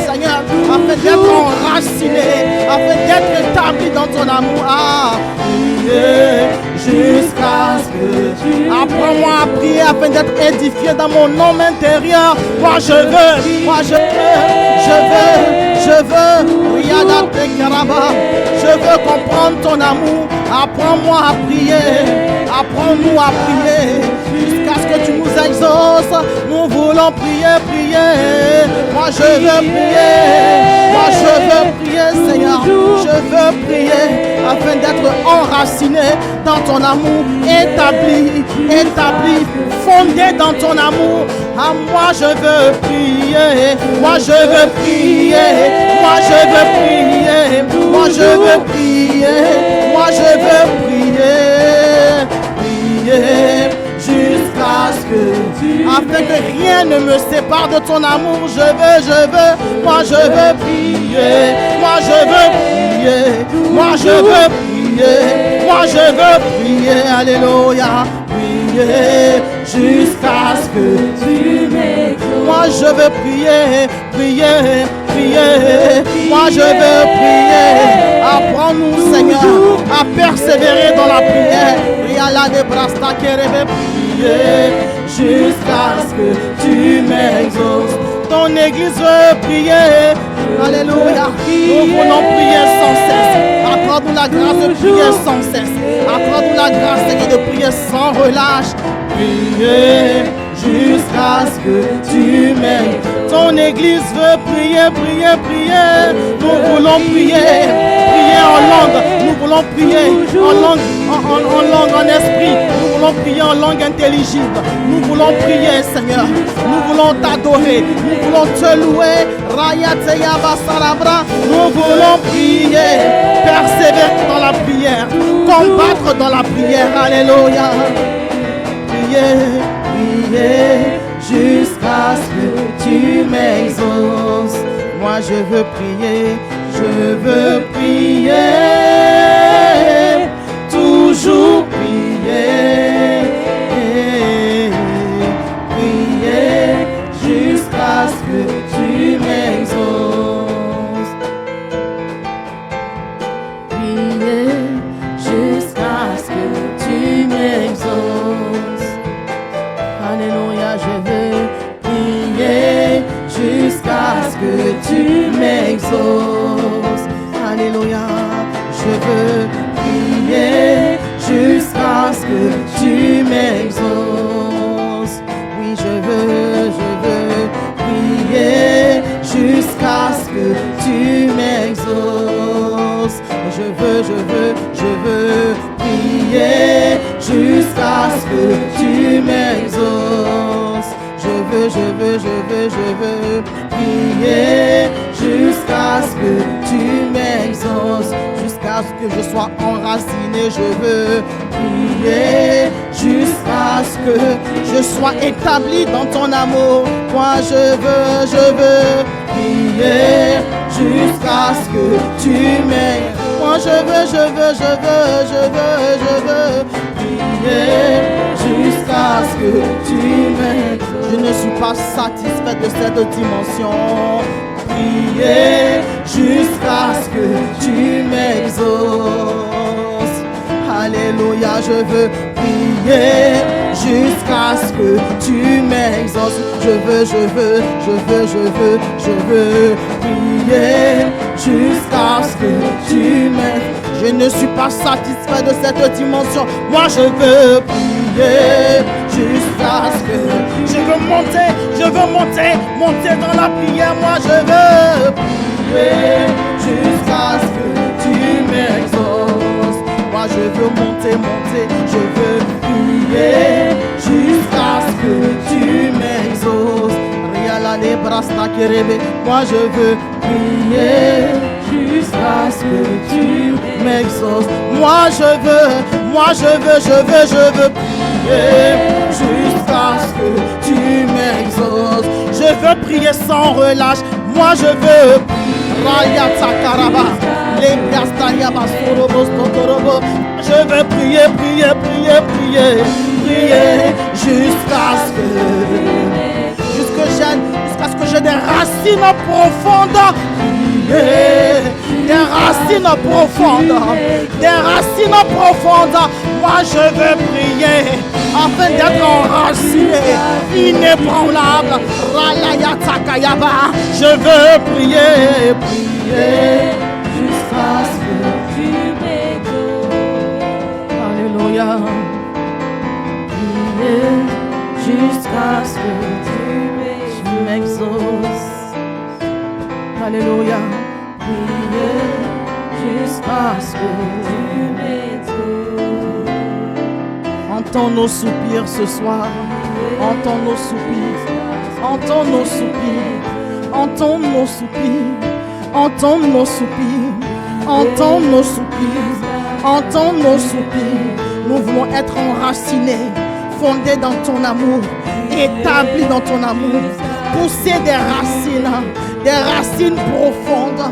Seigneur, afin d'être enraciné, afin d'être établi dans ton amour. Prier jusqu'à ce que tu apprends-moi à prier afin d'être édifié dans mon homme intérieur. Moi je veux comprendre ton amour. Apprends-moi à prier, apprends-nous à prier jusqu'à ce que tu nous exauces. Nous voulons prier. Moi je veux prier, Seigneur. Je veux prier afin d'être enraciné dans ton amour, établi, fondé dans ton amour. Moi je veux prier, prier jusqu'à ce que afin que rien ne me sépare de ton amour. Je veux prier, alléluia, prier jusqu'à ce que tu m'exauces. Moi je veux prier, moi je veux prier. Apprends-nous, Seigneur, à persévérer dans la prière. Prier jusqu'à ce que tu m'exauces. Ton église veut prier. Alléluia. Nous voulons prier sans cesse. Accorde-nous la grâce de prier sans cesse. Accorde-nous la grâce, Seigneur, de prier sans relâche. Prier jusqu'à ce que tu m'aimes. Ton église veut prier. Nous voulons prier en langue. Nous voulons prier en langue, en esprit. Nous voulons prier en langue intelligible. Nous voulons prier, Seigneur. Nous voulons t'adorer. Nous voulons te louer. Nous voulons prier. Persévérer dans la prière. Combattre dans la prière. Alléluia. Prier jusqu'à ce que tu m'exauces. Moi je veux prier, toujours prier, jusqu'à ce que tu m'exauces. Prier jusqu'à ce que tu m'exauces. Alléluia, je veux prier jusqu'à ce que tu m'exauces. Alléluia, je veux prier jusqu'à ce que tu m'exauces. Oui, je veux prier jusqu'à ce que tu m'exauces. Je veux prier jusqu'à ce que tu m'exauces. Je veux prier jusqu'à ce que tu m'exauces. Jusqu'à jusqu'à ce que je sois enraciné. Je veux prier jusqu'à ce que je sois établi dans ton amour. Moi je veux prier jusqu'à ce que tu m'aimes. Moi je veux prier jusqu'à ce que tu m'aimes. Je ne suis pas satisfait de cette dimension. Prier jusqu'à ce que tu m'exauces. Alléluia, je veux prier jusqu'à ce que tu m'exauces. Je veux prier jusqu'à ce que tu m'exauces. Je ne suis pas satisfait de cette dimension. Moi je veux prier jusqu'à ce que je veux monter dans la prière. Moi je veux prier jusqu'à ce que tu m'exauces. Moi je veux monter, je veux prier jusqu'à ce que tu m'exauces. Moi je veux prier jusqu'à ce que tu m'exauces. Moi je veux prier jusqu'à ce que tu m'exauces. Je veux prier sans relâche. Moi je veux je veux prier jusqu'à ce que j'ai des racines profondes. Des racines profondes. Moi je veux prier afin d'être enraciné, inébranlable. Je veux prier jusqu'à ce que tu m'exauces. Alléluia. Prier jusqu'à ce que tu m'exauces. Alléluia. Prier jusqu'à ce que tu m'exauces. Entends nos soupirs ce soir. Entends nos soupirs. Entends nos soupirs. Entends nos soupirs. Entends nos soupirs. Entends nos soupirs. Entends nos soupirs. Nous voulons être enracinés, fondés dans ton amour, établis dans ton amour, pousser des racines profondes.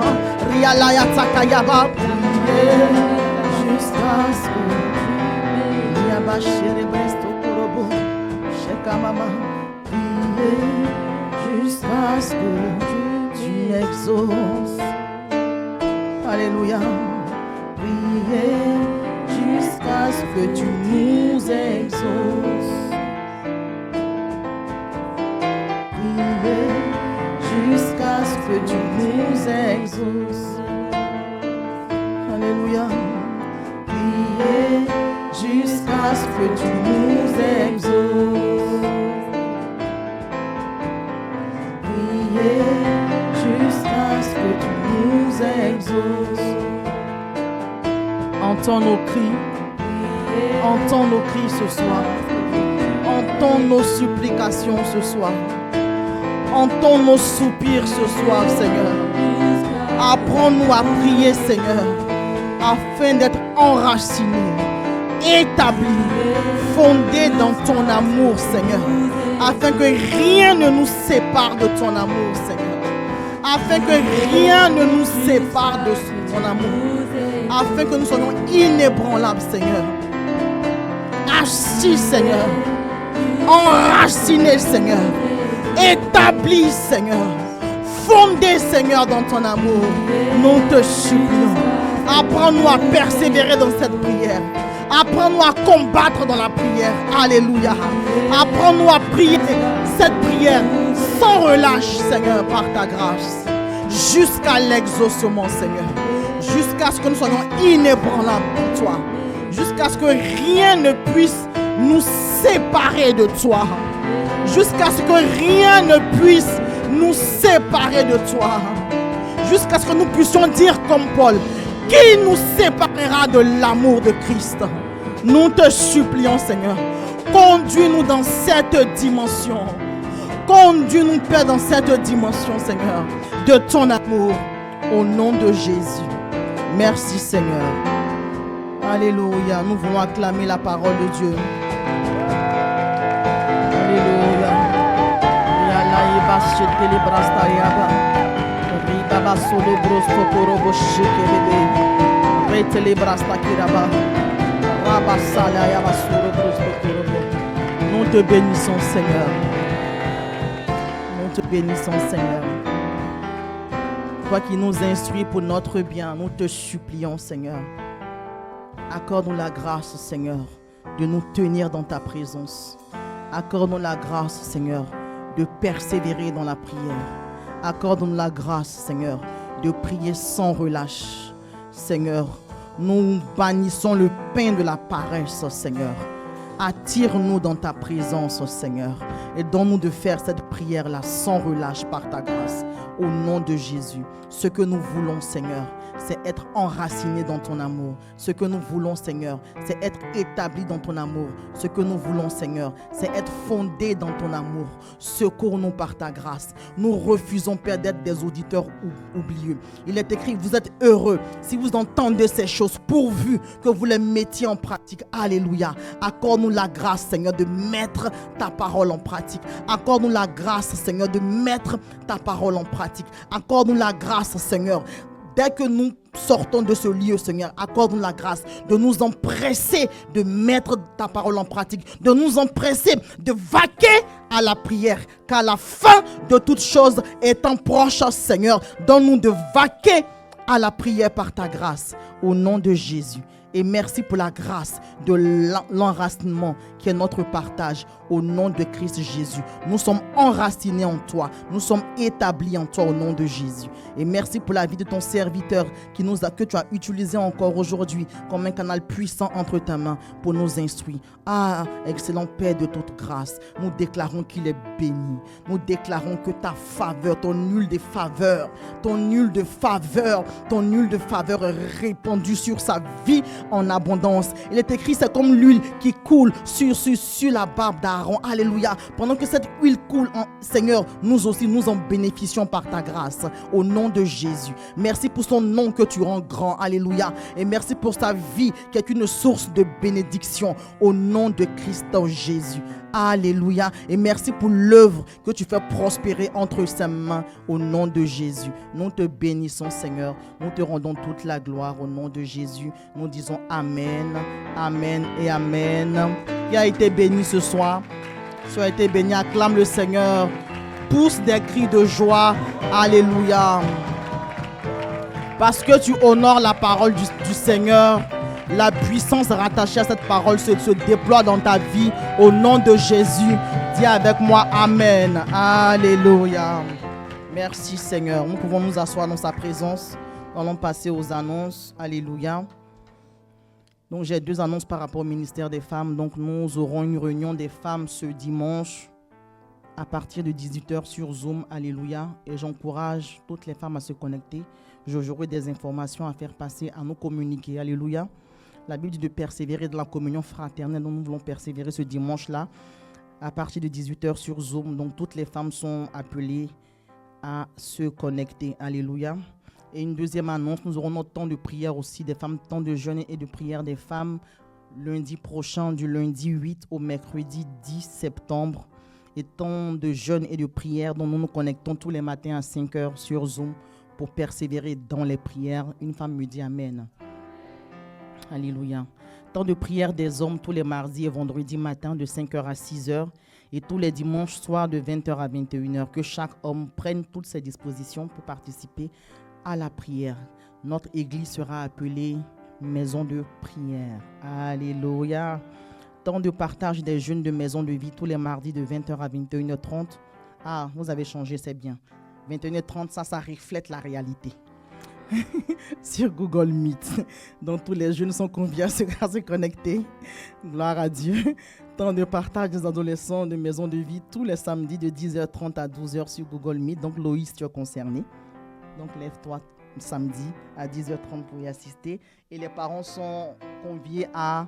Rialaya Takayaba, jusqu'à ce que Yaba Sherebresto Korobo, Shekamama, prier jusqu'à ce que tu m'exauces. Alléluia. Prier jusqu'à ce que tu nous exauces. Prier jusqu'à ce que tu nous exauces. Alléluia. Prier jusqu'à ce que tu nous exauces. Prier jusqu'à ce que tu nous exauces. Entends nos cris. Entends nos cris ce soir. Entends nos supplications ce soir. Entends nos soupirs ce soir, Seigneur. Apprends-nous à prier, Seigneur, afin d'être enracinés, établis, fondés dans ton amour, Seigneur. Afin que rien ne nous sépare de ton amour, Seigneur. Afin que rien ne nous sépare de ton amour. Afin que nous soyons inébranlables, Seigneur. Assis, Seigneur. Enracinés, Seigneur. Établis, Seigneur. Fondés, Seigneur, dans ton amour. Nous te supplions. Apprends-nous à persévérer dans cette prière. Apprends-nous à combattre dans la prière. Alléluia. Apprends-nous à prier cette prière sans relâche, Seigneur, par ta grâce. Jusqu'à l'exaucement, Seigneur. Jusqu'à ce que nous soyons inébranlables pour toi. Jusqu'à ce que rien ne puisse nous séparer de toi. Jusqu'à ce que rien ne puisse nous séparer de toi. Jusqu'à ce que nous puissions dire comme Paul, qui nous séparera de l'amour de Christ? Nous te supplions, Seigneur, conduis-nous dans cette dimension. Conduis-nous, Père, dans cette dimension, Seigneur, de ton amour. Au nom de Jésus, Merci Seigneur. Alléluia. Nous voulons acclamer la parole de Dieu. Alléluia. Nous te bénissons Seigneur. Nous te bénissons Seigneur. Toi qui nous instruis pour notre bien, nous te supplions Seigneur. Accorde-nous la grâce Seigneur de nous tenir dans ta présence. Accorde-nous la grâce Seigneur de persévérer dans la prière. Accorde-nous la grâce Seigneur de prier sans relâche. Seigneur, nous bannissons le pain de la paresse Seigneur. Attire-nous dans ta présence Seigneur et donne-nous de faire cette prière-là sans relâche par ta grâce. Au nom de Jésus, ce que nous voulons Seigneur, c'est être enraciné dans ton amour. Ce que nous voulons Seigneur, c'est être établi dans ton amour. Ce que nous voulons Seigneur, c'est être fondé dans ton amour. Secours-nous par ta grâce. Nous refusons Père d'être des auditeurs oublieux. Il est écrit, vous êtes heureux si vous entendez ces choses pourvu que vous les mettiez en pratique. Alléluia. Accorde-nous la grâce Seigneur de mettre ta parole en pratique. Accorde-nous la grâce Seigneur de mettre ta parole en pratique. Accorde-nous la grâce Seigneur. Dès que nous sortons de ce lieu, Seigneur, accorde-nous la grâce de nous empresser de mettre ta parole en pratique, de nous empresser de vaquer à la prière, car la fin de toute chose étant proche, Seigneur, donne-nous de vaquer à la prière par ta grâce, au nom de Jésus. Et merci pour la grâce de l'enracinement qui est notre partage au nom de Christ Jésus. Nous sommes enracinés en toi. Nous sommes établis en toi au nom de Jésus. Et merci pour la vie de ton serviteur que tu as utilisé encore aujourd'hui comme un canal puissant entre ta mains pour nous instruire. Ah, excellent Père de toute grâce, nous déclarons qu'il est béni. Nous déclarons que ta faveur, ton huile de faveur est répandue sur sa vie en abondance. Il est écrit, c'est comme l'huile qui coule sur la barbe d'Aaron. Alléluia. Pendant que cette huile coule, Seigneur, nous aussi, nous en bénéficions par ta grâce. Au nom de Jésus. Merci pour son nom que tu rends grand. Alléluia. Et merci pour sa vie qui est une source de bénédiction. Au nom de Christ Jésus. Alléluia. Et merci pour l'œuvre que tu fais prospérer entre ses mains. Au nom de Jésus. Nous te bénissons, Seigneur. Nous te rendons toute la gloire. Au nom de Jésus. Nous disons Amen. Amen et Amen. Qui a été béni ce soir? Tu as été béni. Acclame le Seigneur. Pousse des cris de joie. Alléluia. Parce que tu honores la parole du Seigneur. La puissance rattachée à cette parole se déploie dans ta vie. Au nom de Jésus, dis avec moi Amen. Alléluia. Merci Seigneur. Nous pouvons nous asseoir dans sa présence. Nous allons passer aux annonces. Alléluia. Donc j'ai 2 annonces par rapport au ministère des femmes. Donc nous aurons une réunion des femmes ce dimanche à partir de 18h sur Zoom. Alléluia. Et j'encourage toutes les femmes à se connecter. J'aurai des informations à faire passer, à nous communiquer. Alléluia. La Bible dit de persévérer dans la communion fraternelle. Donc nous voulons persévérer ce dimanche-là à partir de 18h sur Zoom. Donc toutes les femmes sont appelées à se connecter. Alléluia. Et une deuxième annonce, nous aurons notre temps de prière aussi des femmes, temps de jeûne et de prière des femmes lundi prochain, du lundi 8 au mercredi 10 septembre. Et temps de jeûne et de prière dont nous nous connectons tous les matins à 5h sur Zoom pour persévérer dans les prières. Une femme me dit Amen. Alléluia. Temps de prière des hommes tous les mardis et vendredis matin de 5h à 6h et tous les dimanches soirs de 20h à 21h. Que chaque homme prenne toutes ses dispositions pour participer à la prière. Notre église sera appelée maison de prière. Alléluia. Temps de partage des jeunes de maison de vie tous les mardis de 20h à 21h30. Ah, vous avez changé, c'est bien. 21h30, ça reflète la réalité. Sur Google Meet. Donc tous les jeunes sont conviés à se connecter. Gloire à Dieu. Temps de partage des adolescents de maison de vie tous les samedis de 10h30 à 12h sur Google Meet. Donc Loïs, tu es concerné. Donc lève-toi samedi à 10h30 pour y assister. Et les parents sont conviés à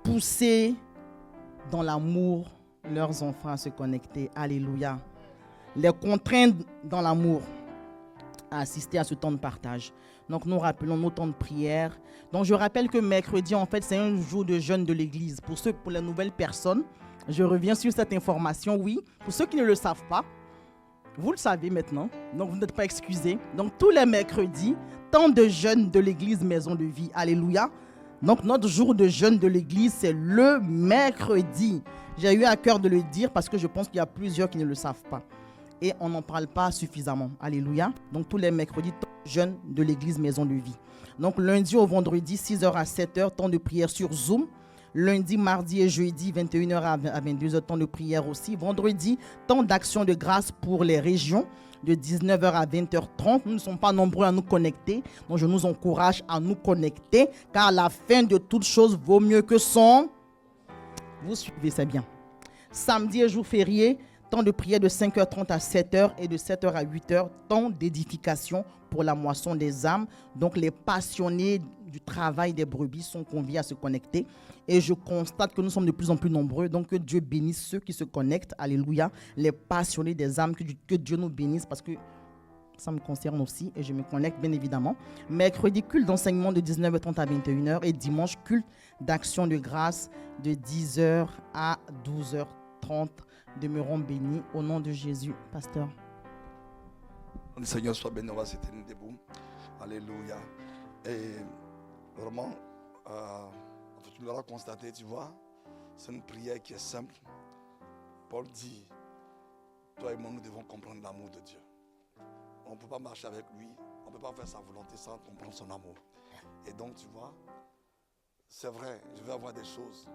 pousser dans l'amour leurs enfants à se connecter. Alléluia. Les contraindre dans l'amour à assister à ce temps de partage. Donc nous rappelons nos temps de prière. Donc je rappelle que mercredi, en fait, c'est un jour de jeûne de l'église. Pour les nouvelles personnes, je reviens sur cette information, oui. Pour ceux qui ne le savent pas, vous le savez maintenant, donc vous n'êtes pas excusés. Donc tous les mercredis, temps de jeûne de l'église Maison de Vie. Alléluia. Donc notre jour de jeûne de l'église, c'est le mercredi. J'ai eu à cœur de le dire parce que je pense qu'il y a plusieurs qui ne le savent pas. Et on n'en parle pas suffisamment. Alléluia. Donc tous les mercredis, temps de jeûne de l'église Maison de Vie. Donc lundi au vendredi, 6h à 7h, temps de prière sur Zoom. Lundi, mardi et jeudi, 21h à 22h, temps de prière aussi. Vendredi, temps d'action de grâce pour les régions, de 19h à 20h30. Nous ne sommes pas nombreux à nous connecter, donc je nous encourage à nous connecter, car la fin de toute chose vaut mieux que son... Vous suivez, c'est bien. Samedi et jour férié, temps de prière de 5h30 à 7h et de 7h à 8h, temps d'édification pour la moisson des âmes. Donc les passionnés du travail des brebis sont conviés à se connecter. Et je constate que nous sommes de plus en plus nombreux. Donc que Dieu bénisse ceux qui se connectent. Alléluia. Les passionnés des âmes, que Dieu nous bénisse parce que ça me concerne aussi et je me connecte bien évidemment. Mercredi, culte d'enseignement de 19h30 à 21h et dimanche, culte d'action de grâce de 10h à 12h30. Demeurons bénis au nom de Jésus. Pasteur. Le Seigneur soit béni, on va se tenir debout. Alléluia. Et vraiment, tu l'auras constaté, tu vois, c'est une prière qui est simple. Paul dit, toi et moi, nous devons comprendre l'amour de Dieu. On ne peut pas marcher avec lui, on ne peut pas faire sa volonté sans comprendre son amour. Et donc, tu vois, c'est vrai, je vais avoir des choses.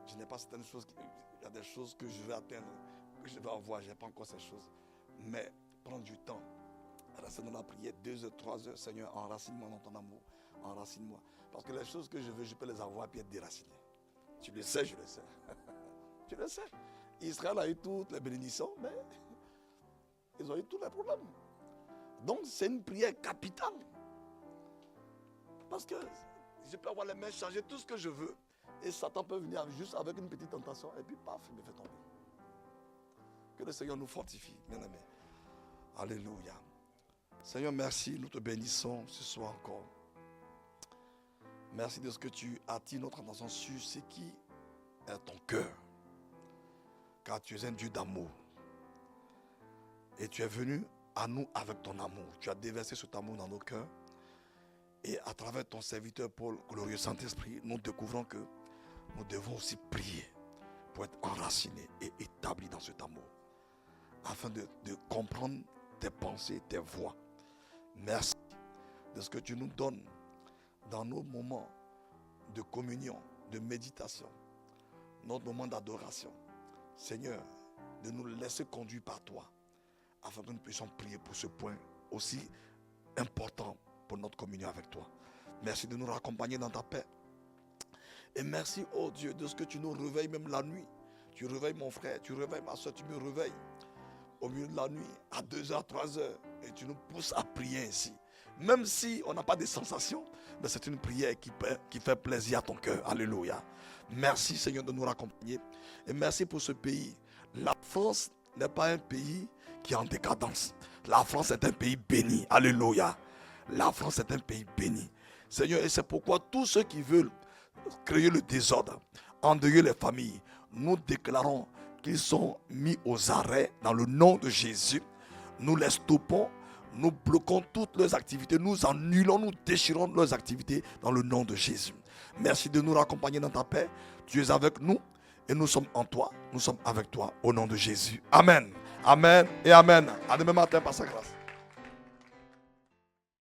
Je n'ai pas certaines choses, il y a des choses que je vais atteindre, que je vais avoir, je n'ai pas encore ces choses. Mais prendre du temps, rester dans la prière 2 heures, 3 heures, Seigneur, enracine-moi dans ton amour, enracine-moi. Parce que les choses que je veux, je peux les avoir puis être déraciné. Tu le sais, je le sais. Tu le sais. Israël a eu toutes les bénédictions, mais ils ont eu tous les problèmes. Donc c'est une prière capitale. Parce que je peux avoir les mains chargées, tout ce que je veux. Et Satan peut venir juste avec une petite tentation et puis paf, il me fait tomber. Que le Seigneur nous fortifie, bien-aimés. Alléluia. Seigneur, merci, nous te bénissons ce soir encore. Merci de ce que tu attires notre attention sur ce qui est ton cœur. Car tu es un Dieu d'amour. Et tu es venu à nous avec ton amour. Tu as déversé cet amour dans nos cœurs. Et à travers ton serviteur Paul, glorieux Saint-Esprit, nous découvrons que nous devons aussi prier pour être enracinés et établis dans cet amour. Afin de comprendre tes pensées, tes voies. Merci de ce que tu nous donnes dans nos moments de communion, de méditation, notre moment d'adoration. Seigneur, de nous laisser conduire par toi, afin que nous puissions prier pour ce point aussi important pour notre communion avec toi. Merci de nous raccompagner dans ta paix. Et merci, oh Dieu, de ce que tu nous réveilles même la nuit. Tu réveilles mon frère, tu réveilles ma soeur, tu me réveilles au milieu de la nuit, à 2h, 3h, et tu nous pousses à prier ainsi. Même si on n'a pas de sensations, mais c'est une prière qui fait plaisir à ton cœur. Alléluia. Merci Seigneur de nous raccompagner. Et merci pour ce pays. La France n'est pas un pays qui est en décadence. La France est un pays béni. Alléluia. La France est un pays béni. Seigneur, et c'est pourquoi tous ceux qui veulent créer le désordre, endeuiller les familles, nous déclarons qu'ils sont mis aux arrêts dans le nom de Jésus. Nous les stoppons, nous bloquons toutes leurs activités, nous annulons, nous déchirons leurs activités dans le nom de Jésus. Merci de nous raccompagner dans ta paix. Tu es avec nous et nous sommes en toi, nous sommes avec toi au nom de Jésus. Amen. Amen et amen. À demain matin par sa grâce.